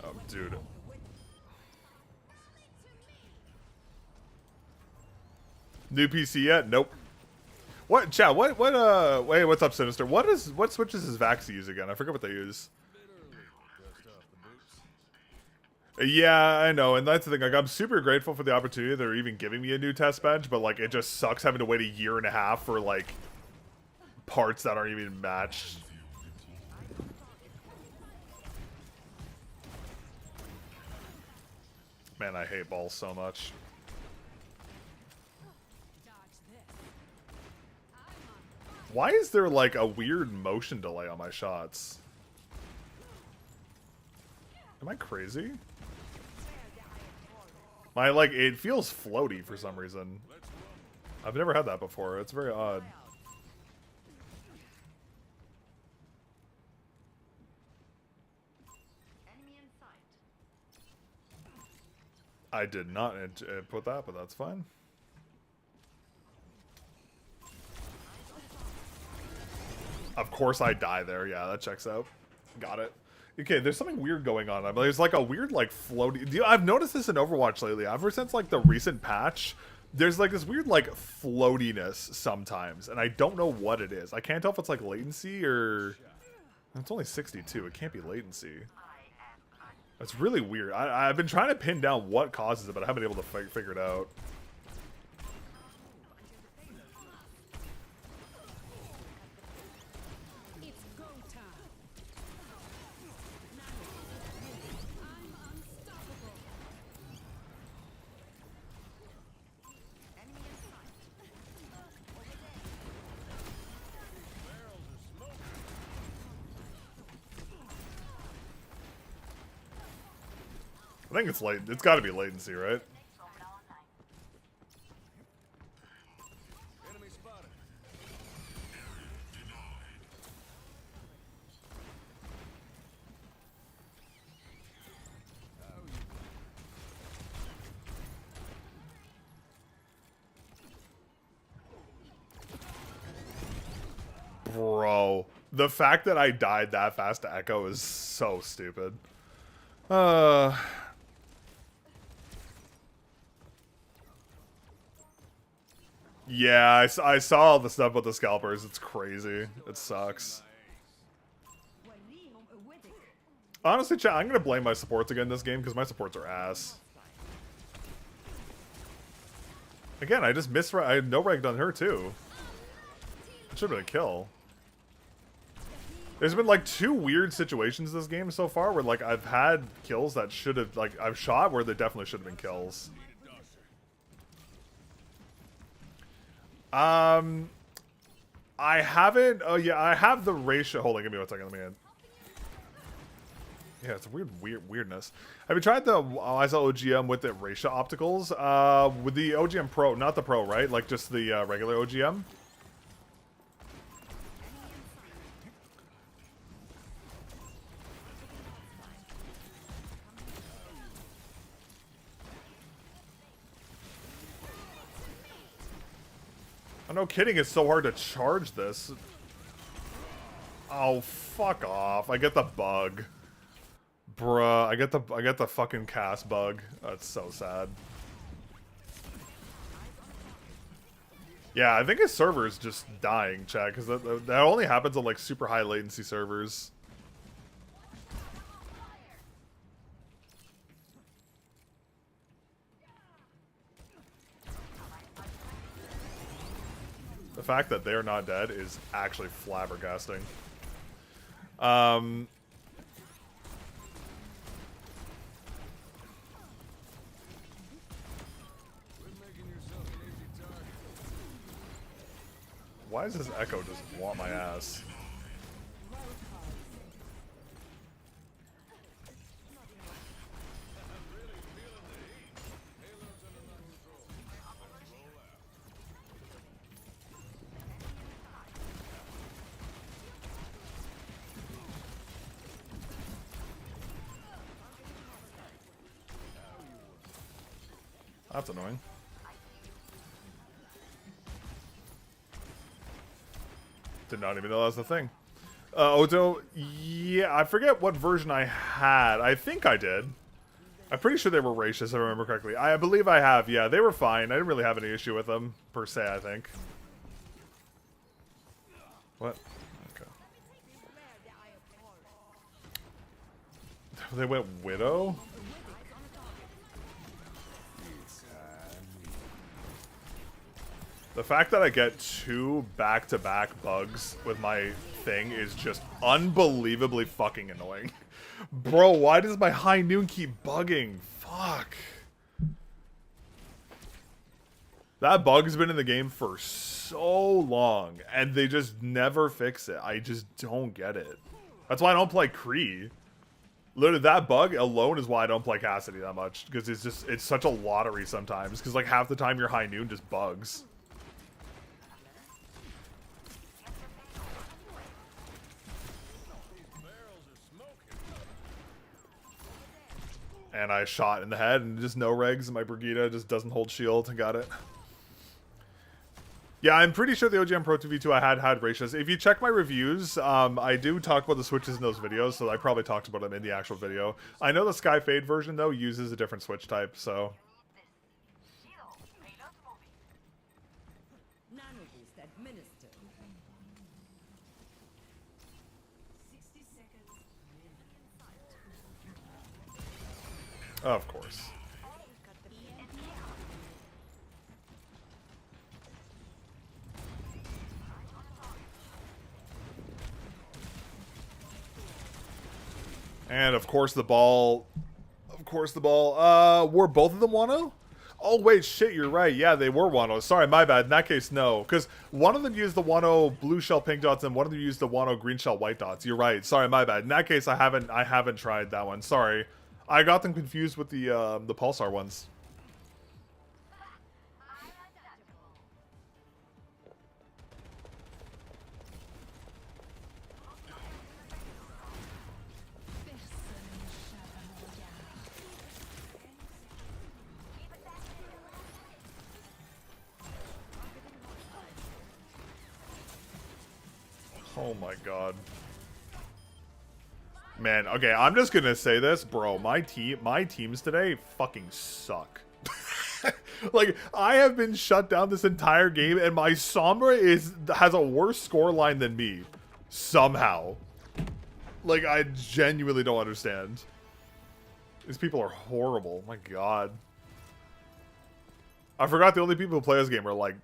Oh, dude. New PC yet? Nope. What, chat, wait, what's up, Sinister? What switches does Vax use again? I forget what they use. Dust off the boots. Yeah, I know, and that's the thing, like, I'm super grateful for the opportunity they're even giving me a new test bench, but, like, it just sucks having to wait a year and a half for, like, parts that aren't even matched. Man, I hate balls so much. Why is there, like, a weird motion delay on my shots? Am I crazy? My, like, it feels floaty for some reason. I've never had that before. It's very odd. Enemy in sight. I did not put that, but that's fine. Of course I die there. Yeah, that checks out. Got it. Okay, there's something weird going on. There's like a weird like floaty. I've noticed this in Overwatch lately. Ever since like the recent patch, there's like this weird like floatiness sometimes, and I don't know what it is. I can't tell if it's like latency or it's only 62. It can't be latency. It's really weird. I've been trying to pin down what causes it, but I haven't been able to figure it out. It's go time. I'm unstoppable. Enemy in sight. Barrels of smoke. I think it's late. It's got to be latency, right? Enemy spotted. Bro, the fact that I died that fast to Echo is so stupid. Yeah, I saw all the stuff with the scalpers. It's crazy. It sucks. Honestly, chat, I'm gonna blame my supports again this game because my supports are ass. Again, I just missed. I had no ranked on her too. It should have been a kill. There's been like 2 weird situations this game so far where like I've had kills that should have like I've shot where they definitely should have been kills. I haven't. Oh yeah, I have the ratio. Hold on, give me 1 second. Let me in. Yeah, it's a weirdness. Have you tried the ISL OGM with the ratio opticals? With the OGM Pro, not the Pro, right? Like just the regular OGM. I'm no kidding, it's so hard to charge this. Oh, fuck off. I get the bug. Bruh, I get the fucking cast bug. That's so sad. Yeah, I think his server is just dying, chat, because that only happens on like super high latency servers. The fact that they're not dead is actually flabbergasting. Why does this Echo just want my ass? That's annoying. Did not even know that was the thing. Oto, yeah, I forget what version I had. I think I did. I'm pretty sure they were racist, if I remember correctly. I believe I have, yeah. They were fine. I didn't really have any issue with them, per se, I think. What? Okay. They went Widow? The fact that I get 2 back-to-back bugs with my thing is just unbelievably fucking annoying. Bro, why does my high noon keep bugging? Fuck. That bug's been in the game for so long, and they just never fix it. I just don't get it. That's why I don't play Kree. Literally, that bug alone is why I don't play Cassidy that much. Because it's such a lottery sometimes. Because like half the time your high noon just bugs. And I shot in the head and just no regs, and my Brigitte just doesn't hold shield and got it. Yeah, I'm pretty sure the OGM Pro 2v2 I had ratios. If you check my reviews, I do talk about the switches in those videos, so I probably talked about them in the actual video. I know the Sky Fade version, though, uses a different switch type, so... Nanoboost administered. 60 seconds. Of course. And of course the ball. Of course the ball. Were both of them Wano? Oh wait, shit, you're right. Yeah, they were Wano. Sorry, my bad. In that case, no. Because one of them used the Wano blue shell pink dots and one of them used the Wano green shell white dots. You're right. Sorry, my bad. In that case, I haven't tried that one. Sorry. I got them confused with the Pulsar ones. Oh my god. Man, okay, I'm just gonna say this, bro. My teams today fucking suck. Like, I have been shut down this entire game, and my Sombra has a worse score line than me. Somehow. Like, I genuinely don't understand. These people are horrible. My god. I forgot the only people who play this game are, like,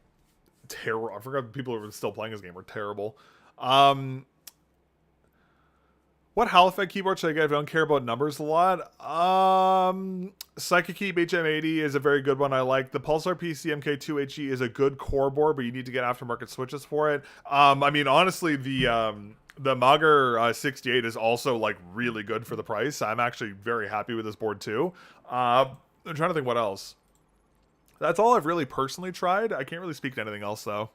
terrible. I forgot the people who are still playing this game are terrible. What Halifax keyboard should I get if I don't care about numbers a lot? Psychic Keep HM80 is a very good one I like. The Pulsar PC MK2HE is a good core board, but you need to get aftermarket switches for it. I mean, honestly, the Magger68 is also, like, really good for the price. I'm actually very happy with this board, too. I'm trying to think what else. That's all I've really personally tried. I can't really speak to anything else, though.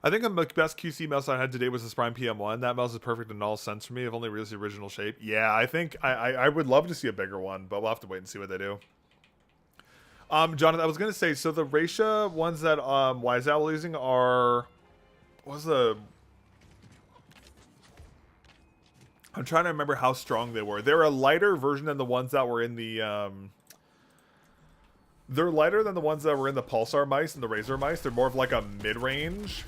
I think the best QC mouse I had today was the Prime PM1. That mouse is perfect in all sense for me, if only really the original shape. Yeah, I think I would love to see a bigger one, but we'll have to wait and see what they do. Jonathan, I was going to say, so the Raisha ones that Wiseowl was using are... What's the... I'm trying to remember how strong they were. They're a lighter version than the ones that were in the... They're lighter than the ones that were in the Pulsar mice and the Razor mice. They're more of like a mid-range.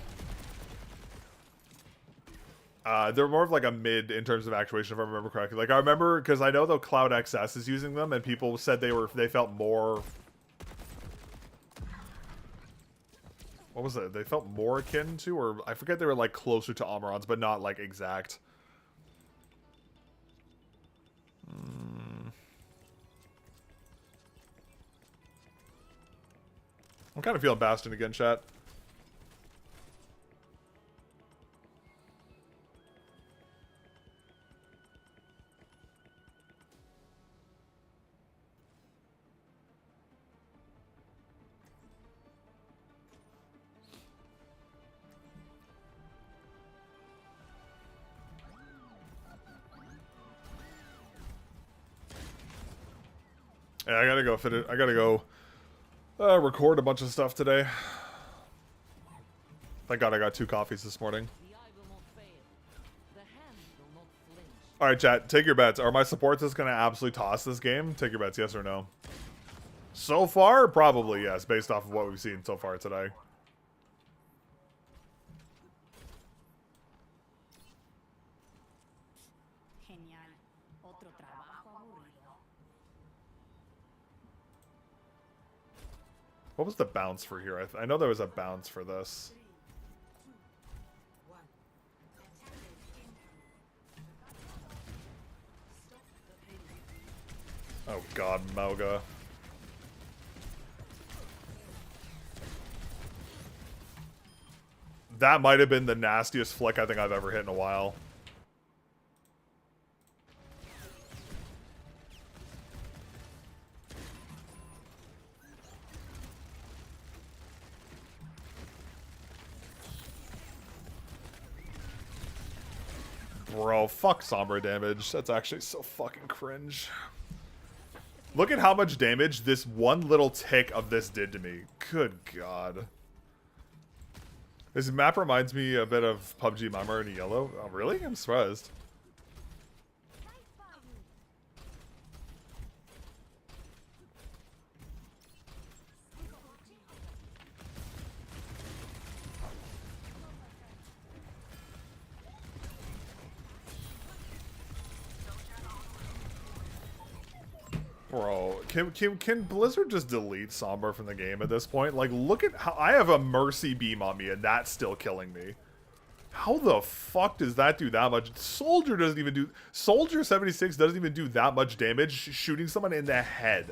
They're more of like a mid in terms of actuation, if I remember correctly. Like, I remember, because I know the Cloud XS is using them, and people said they felt more... what was it? They felt more akin to, or I forget they were like closer to Almirons, but not like exact. I'm kind of feeling Bastion again, chat. Yeah, I gotta go fit it. I gotta go record a bunch of stuff today. Thank God I got 2 coffees this morning. The eye will not fail. The hand will not flinch. Alright, chat, take your bets. Are my supports just gonna absolutely toss this game? Take your bets, yes or no? So far, probably yes, based off of what we've seen so far today. Genial. Otro trabajo aburrido. What was the bounce for here? I know there was a bounce for this. Oh god, Melga. That might have been the nastiest flick I think I've ever hit in a while. Bro, fuck Sombra damage. That's actually so fucking cringe. Look at how much damage this one little tick of this did to me. Good god. This map reminds me a bit of PUBG Mama in yellow. Oh, really? I'm surprised. Bro, can Blizzard just delete Sombra from the game at this point? Like, look at how I have a Mercy beam on me and that's still killing me. How the fuck does that do that much? Soldier doesn't even do... Soldier 76 doesn't even do that much damage shooting someone in the head.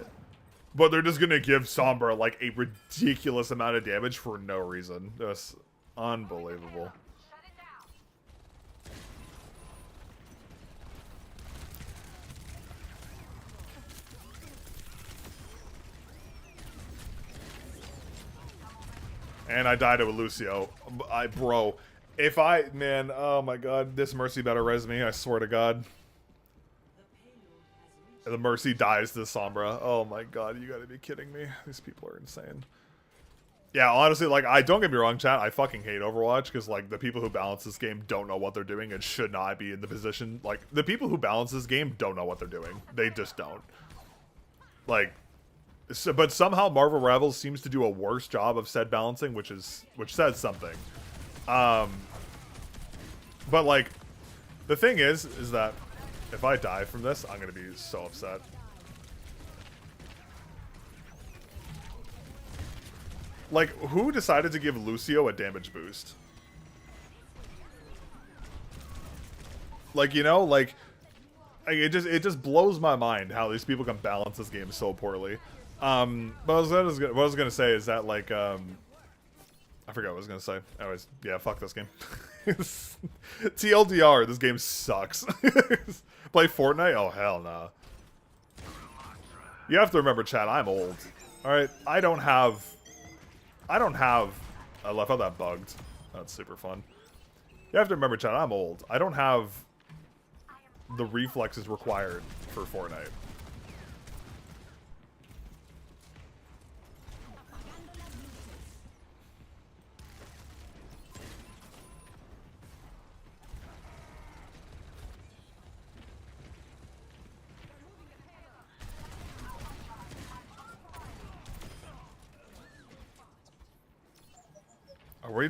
But they're just gonna give Sombra, like, a ridiculous amount of damage for no reason. That's unbelievable. And I died to a Lucio. Bro, if man, oh my god, this Mercy better res me, I swear to god. And the Mercy dies to Sombra. Oh my god, you gotta be kidding me. These people are insane. Yeah, honestly, like, don't get me wrong, chat, I fucking hate Overwatch, because, like, the people who balance this game don't know what they're doing and should not be in the position. Like, the people who balance this game don't know what they're doing. They just don't. Like... So, but somehow Marvel Rivals seems to do a worse job of said balancing, which says something. But like, the thing is that if I die from this, I'm gonna be so upset. Like, who decided to give Lucio a damage boost? Like, you know, like it just blows my mind how these people can balance this game so poorly. But what I was gonna say is that, like, I forgot what I was gonna say. Anyways, yeah, fuck this game. TLDR, this game sucks. Play Fortnite? Oh, hell nah. You have to remember, chat, I'm old. Alright, I don't have... I left out that bugged. That's super fun. You have to remember, chat, I'm old. I don't have the reflexes required for Fortnite.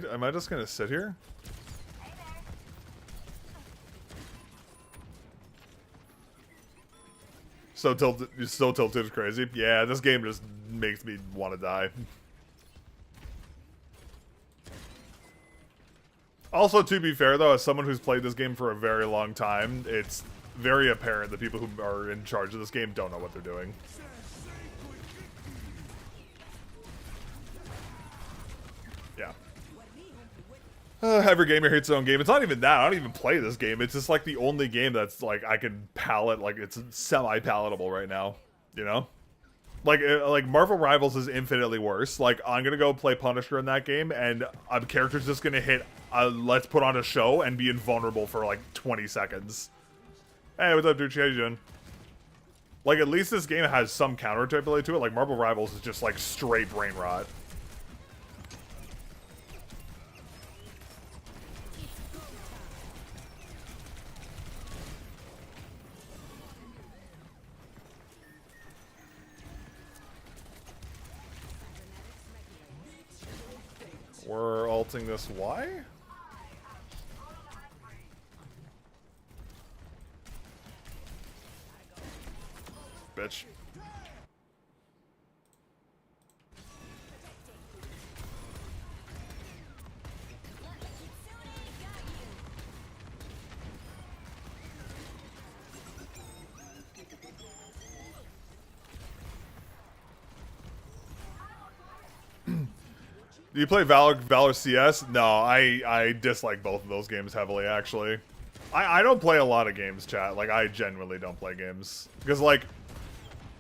Am I just gonna sit here? So tilted is crazy. Yeah, this game just makes me want to die. Also, to be fair though, as someone who's played this game for a very long time, it's very apparent that people who are in charge of this game don't know what they're doing. Yeah. Every gamer hates their own game. It's not even that. I don't even play this game. It's just like the only game that's like I can palate, like it's semi-palatable right now. You know? Like Marvel Rivals is infinitely worse. Like I'm gonna go play Punisher in that game, and a character's just gonna hit let's put on a show and be invulnerable for like 20 seconds. Hey, what's up, dude? How you doing? Like at least this game has some counter ability to it. Like Marvel Rivals is just like straight brain rot. We're ulting this Y? Bitch. Do you play Valor CS? No, I dislike both of those games heavily, actually. I don't play a lot of games, chat. Like, I genuinely don't play games. Because, like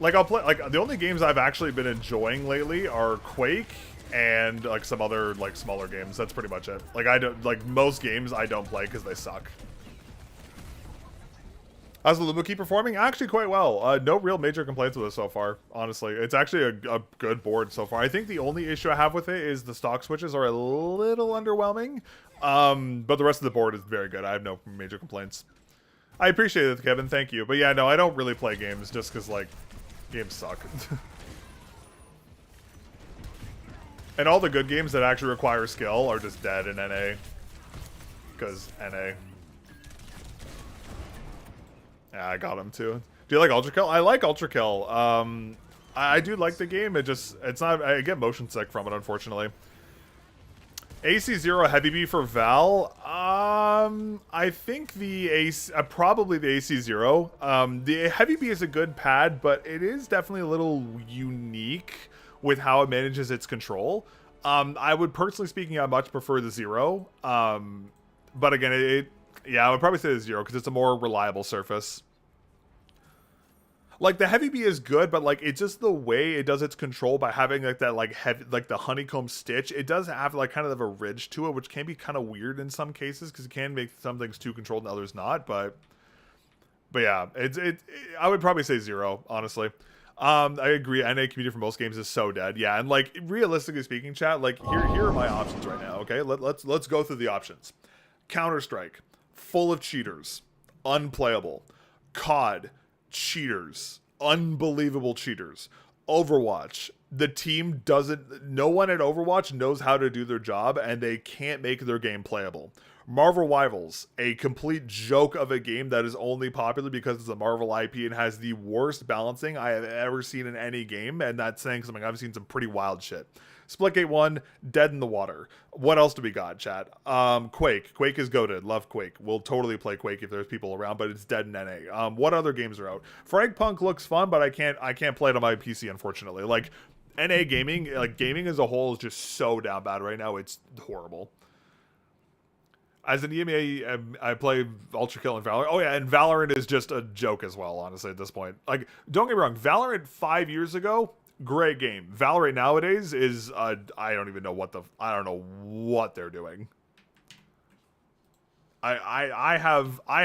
I'll play, like, the only games I've actually been enjoying lately are Quake and, like, some other, like, smaller games. That's pretty much it. Like, I don't, like, most games I don't play because they suck. How's the LUMINKEY performing? Actually quite well. No real major complaints with it so far, honestly. It's actually a good board so far. I think the only issue I have with it is the stock switches are a little underwhelming. But the rest of the board is very good. I have no major complaints. I appreciate it, Kevin. Thank you. But yeah, no, I don't really play games just because, like, games suck. And all the good games that actually require skill are just dead in NA. Because NA. Yeah, I got him too. Do you like Ultra Kill? I like Ultra Kill. I do like the game. It's not. I get motion sick from it, unfortunately. AC0 Heavy B for Val. I think the AC, probably the AC0. The Heavy B is a good pad, but it is definitely a little unique with how it manages its control. I would personally speaking, I much prefer the 0. But again, yeah, I would probably say the 0 because it's a more reliable surface. Like the Heavy B is good, but like it's just the way it does its control by having like that like heavy, like the honeycomb stitch. It does have like kind of a ridge to it, which can be kind of weird in some cases because it can make some things too controlled and others not. But yeah, I would probably say 0, honestly. I agree. NA community for most games is so dead. Yeah, and like realistically speaking, chat, like here are my options right now. Okay, let's go through the options. Counter-Strike, full of cheaters, unplayable. COD, cheaters, unbelievable cheaters. Overwatch, the team doesn't, no one at Overwatch knows how to do their job and they can't make their game playable. Marvel Rivals, a complete joke of a game that is only popular because it's a Marvel IP and has the worst balancing I have ever seen in any game, and that's saying something. I've seen some pretty wild shit. Splitgate 1, dead in the water. What else do we got, chat? Quake. Quake is goated. Love Quake. We'll totally play Quake if there's people around, but it's dead in NA. What other games are out? Fragpunk looks fun, but I can't play it on my PC, unfortunately. Like, NA gaming, like gaming as a whole is just so down bad right now. It's horrible. As an EMEA, I play Ultra Kill and Valorant. Oh yeah, and Valorant is just a joke as well, honestly, at this point. Like, don't get me wrong, Valorant 5 years ago, great game. Valorant nowadays is I don't know what they're doing. I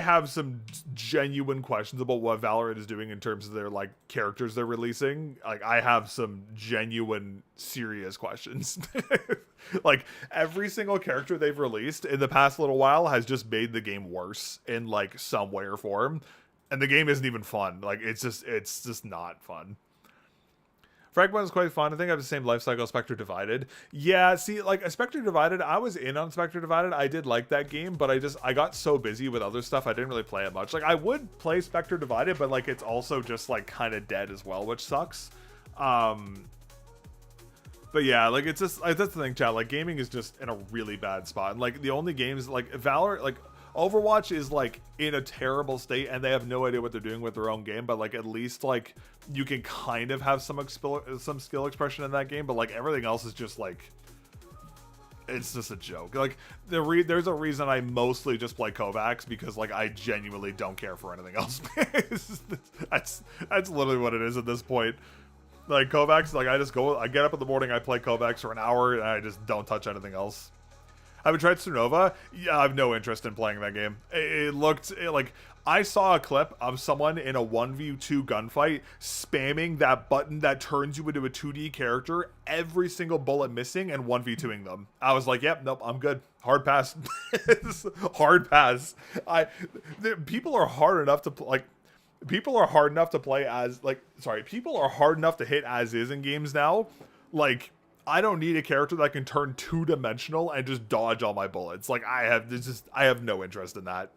have some genuine questions about what Valorant is doing in terms of their like characters they're releasing. Like I have some genuine serious questions. Like every single character they've released in the past little while has just made the game worse in like some way or form. And the game isn't even fun. Like it's just not fun. Fragment is quite fun. I think I have the same life cycle as Spectre Divided. Yeah, see, like Spectre Divided, I was in on Spectre Divided. I did like that game, but I got so busy with other stuff, I didn't really play it much. Like, I would play Spectre Divided, but like it's also just like kind of dead as well, which sucks. But But yeah, like it's just like, that's the thing, chat. Like gaming is just in a really bad spot, and like the only games like Valor, like Overwatch is like in a terrible state, and they have no idea what they're doing with their own game. But like at least like you can kind of have some skill expression in that game. But like everything else is just like it's just a joke. Like there's a reason I mostly just play Kovacs, because like I genuinely don't care for anything else. that's literally what it is at this point. Like Kovacs, like I get up in the morning, I play Kovacs for an hour, and I just don't touch anything else. Have you tried Supernova? Yeah, I have no interest in playing that game. It looked like I saw a clip of someone in a 1v2 gunfight spamming that button that turns you into a 2D character, every single bullet missing, and 1v2ing them. I was like, yep, nope, I'm good. Hard pass. Hard pass. People are hard enough to like. People are hard enough to play as people are hard enough to hit as is in games now. Like, I don't need a character that can turn 2-dimensional and just dodge all my bullets. Like, I have no interest in that.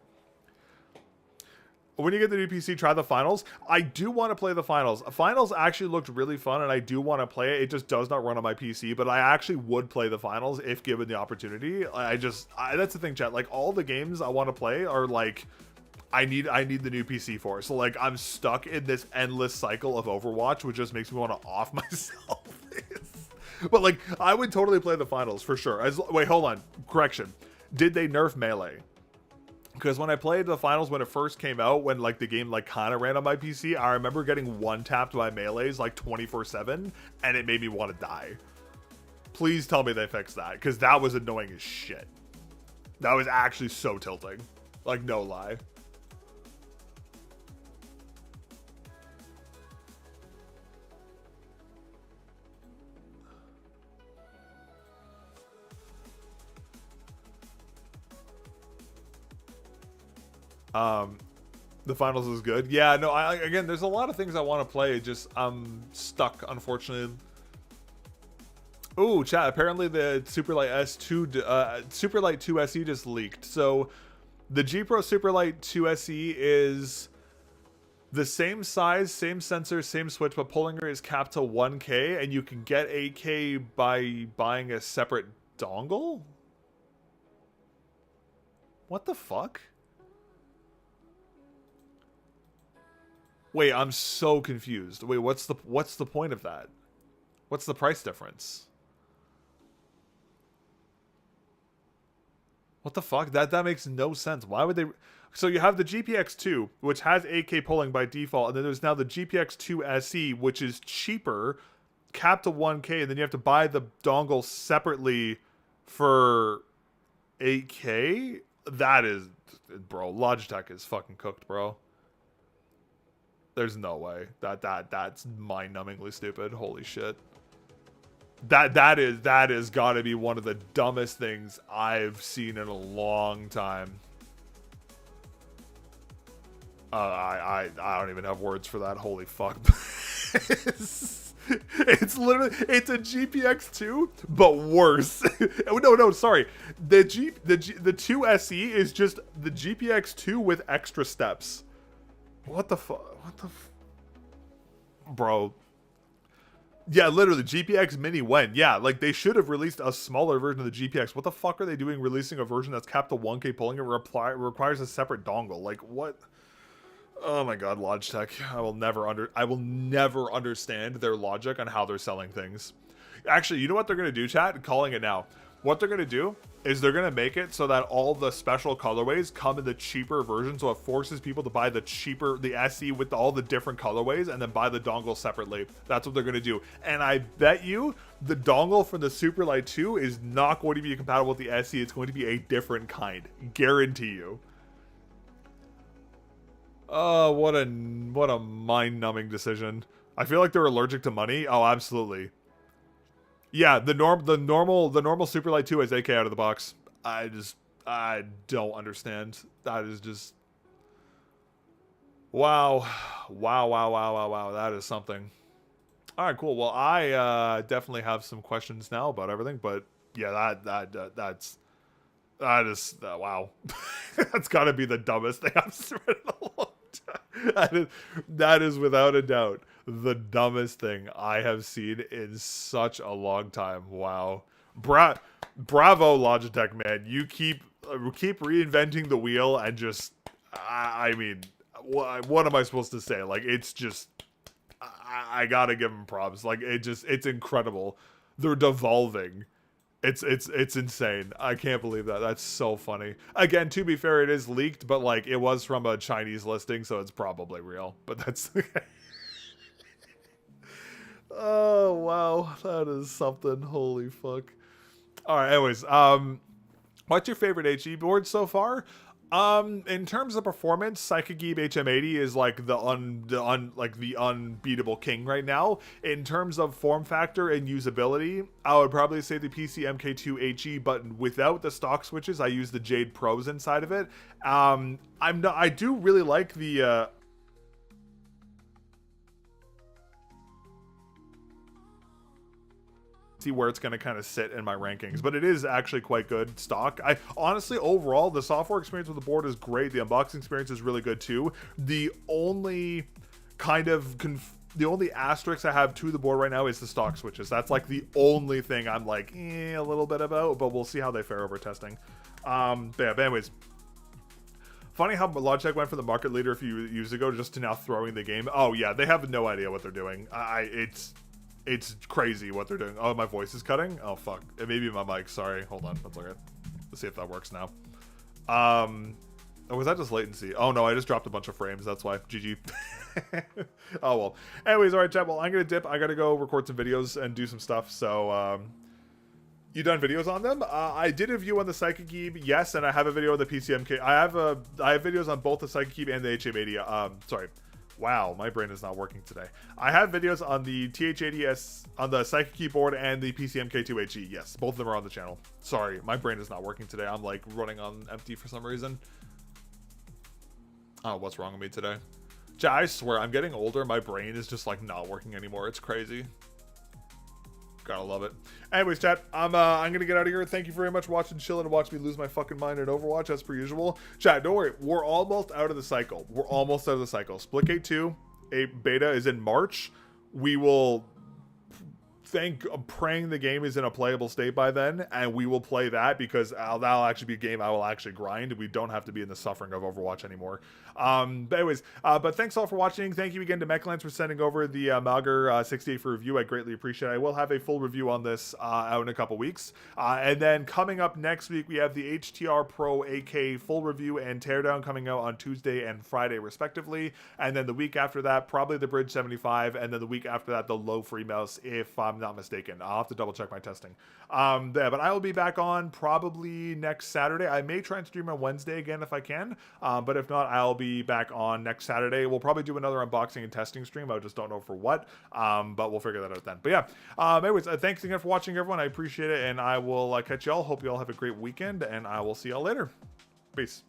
When you get the new PC, try the finals. I do want to play the finals. Finals actually looked really fun, and I do want to play it. It just does not run on my PC, but I actually would play the finals if given the opportunity. That's the thing, chat. Like, all the games I want to play are like, I need the new PC for. So like I'm stuck in this endless cycle of Overwatch, which just makes me want to off myself. But like I would totally play the finals for sure. Wait, hold on. Correction. Did they nerf melee? Because when I played the finals when it first came out, when like the game like kind of ran on my PC, I remember getting one tapped by melees like 24/7, and it made me want to die. Please tell me they fixed that, because that was annoying as shit. That was actually so tilting. Like no lie. The finals is good. Yeah, no, again, there's a lot of things I want to play. Just I'm stuck, unfortunately. Ooh, chat. Apparently the Superlight S2, Superlight 2 SE just leaked. So the G Pro Superlight 2 SE is the same size, same sensor, same switch, but polling rate is capped to 1K, and you can get 8K by buying a separate dongle. What the fuck? Wait, I'm so confused. Wait, what's the point of that? What's the price difference? What the fuck? That makes no sense. Why would they? So you have the GPX2, which has 8K polling by default, and then there's now the GPX2 SE, which is cheaper, capped to 1K, and then you have to buy the dongle separately for 8K? That is, bro, Logitech is fucking cooked, bro. There's no way. That's mind-numbingly stupid. Holy shit. That is gotta be one of the dumbest things I've seen in a long time. I don't even have words for that. Holy fuck. It's literally, it's a GPX2, but worse. No, sorry. The 2 SE is just the GPX2 with extra steps. What the fuck? Bro. Yeah, literally, GPX Mini when? Yeah, like, they should have released a smaller version of the GPX. What the fuck are they doing releasing a version that's capped to 1K polling? It requires a separate dongle. Like, what? Oh my god, Logitech. I will never understand their logic on how they're selling things. Actually, you know what they're going to do, chat? Calling it now. What they're going to do is they're going to make it so that all the special colorways come in the cheaper version, so it forces people to buy the SE with all the different colorways and then buy the dongle separately. That's what they're going to do. And I bet you the dongle from the Superlight 2 is not going to be compatible with the SE. It's going to be a different kind. Guarantee you. Oh, what a mind-numbing decision. I feel like they're allergic to money. Oh, absolutely. Yeah, the normal Superlight 2 has 8K out of the box. I don't understand. That is just wow. That is something. All right, cool. Well, I definitely have some questions now about everything, but yeah, that's wow. That's got to be the dumbest thing I've read in a long time. That is without a doubt the dumbest thing I have seen in such a long time. Wow. Bravo, Logitech, man. You keep reinventing the wheel and just, I mean, what am I supposed to say? Like, it's just, I gotta give them props. Like, it's incredible. They're devolving. It's insane. I can't believe that. That's so funny. Again, to be fair, it is leaked, but like it was from a Chinese listing, so it's probably real. But that's oh wow, that is something. Holy fuck. All right. Anyways, what's your favorite HE board so far? In terms of performance, Psychic HM80 is like the unbeatable king right now. In terms of form factor and usability, I would probably say the PC MK2 HE, but without the stock switches. I use the Jade Pros inside of it. I do really like the see where it's going to kind of sit in my rankings, but it is actually quite good stock. I honestly, overall, the software experience with the board is great. The unboxing experience is really good too. The only kind of the only asterisk I have to the board right now is the stock switches. That's like the only thing I'm like a little bit about, but we'll see how they fare over testing. But anyways, funny how Logitech went from the market leader a few years ago just to now throwing the game. Oh yeah, they have no idea what they're doing. It's crazy what they're doing. Oh, my voice is cutting? Oh, fuck. It may be my mic. Sorry. Hold on. Let's see if that works now. Oh, was that just latency? Oh, no. I just dropped a bunch of frames. That's why. GG. Oh, well. Anyways, all right, chat. Well, I'm going to dip. I got to go record some videos and do some stuff. So, you done videos on them? I did a review on the Psychic Geeb, yes, and I have a video on the PCMK. I have videos on both the Psychic Geeb and the HM80. Sorry. Wow, my brain is not working today. I have videos on the TH80S, on the Psychic Keyboard, and the PCMK2HE. Yes, both of them are on the channel. Sorry, my brain is not working today. I'm like running on empty for some reason. Oh, what's wrong with me today? I swear, I'm getting older. My brain is just like not working anymore. It's crazy. Gotta love it. Anyways, chat, I'm gonna get out of here. Thank you very much for watching, chilling, and watch me lose my fucking mind in Overwatch as per usual. Chat, don't worry, we're almost out of the cycle. We're almost out of the cycle. Splitgate 2, a beta is in March. We will praying the game is in a playable state by then, and we will play that because that'll actually be a game I will actually grind. We don't have to be in the suffering of Overwatch anymore. But anyways, but thanks all for watching. Thank you again to Mechlance for sending over the Magger68 for review. I greatly appreciate it. I will have a full review on this out in a couple weeks. And then coming up next week, we have the HTR Pro AK full review and teardown coming out on Tuesday and Friday respectively. And then the week after that, probably the Bridge 75, and then the week after that, the low free mouse, if I'm not mistaken. I'll have to double check my testing. Yeah, but I will be back on probably next Saturday. I may try and stream on Wednesday again if I can, but if not, I'll be back on next Saturday. We'll probably do another unboxing and testing stream. I just don't know for what, but we'll figure that out then. But yeah, anyways, thanks again for watching, everyone. I appreciate it, and I will catch y'all. Hope you all have a great weekend, and I will see y'all later. Peace.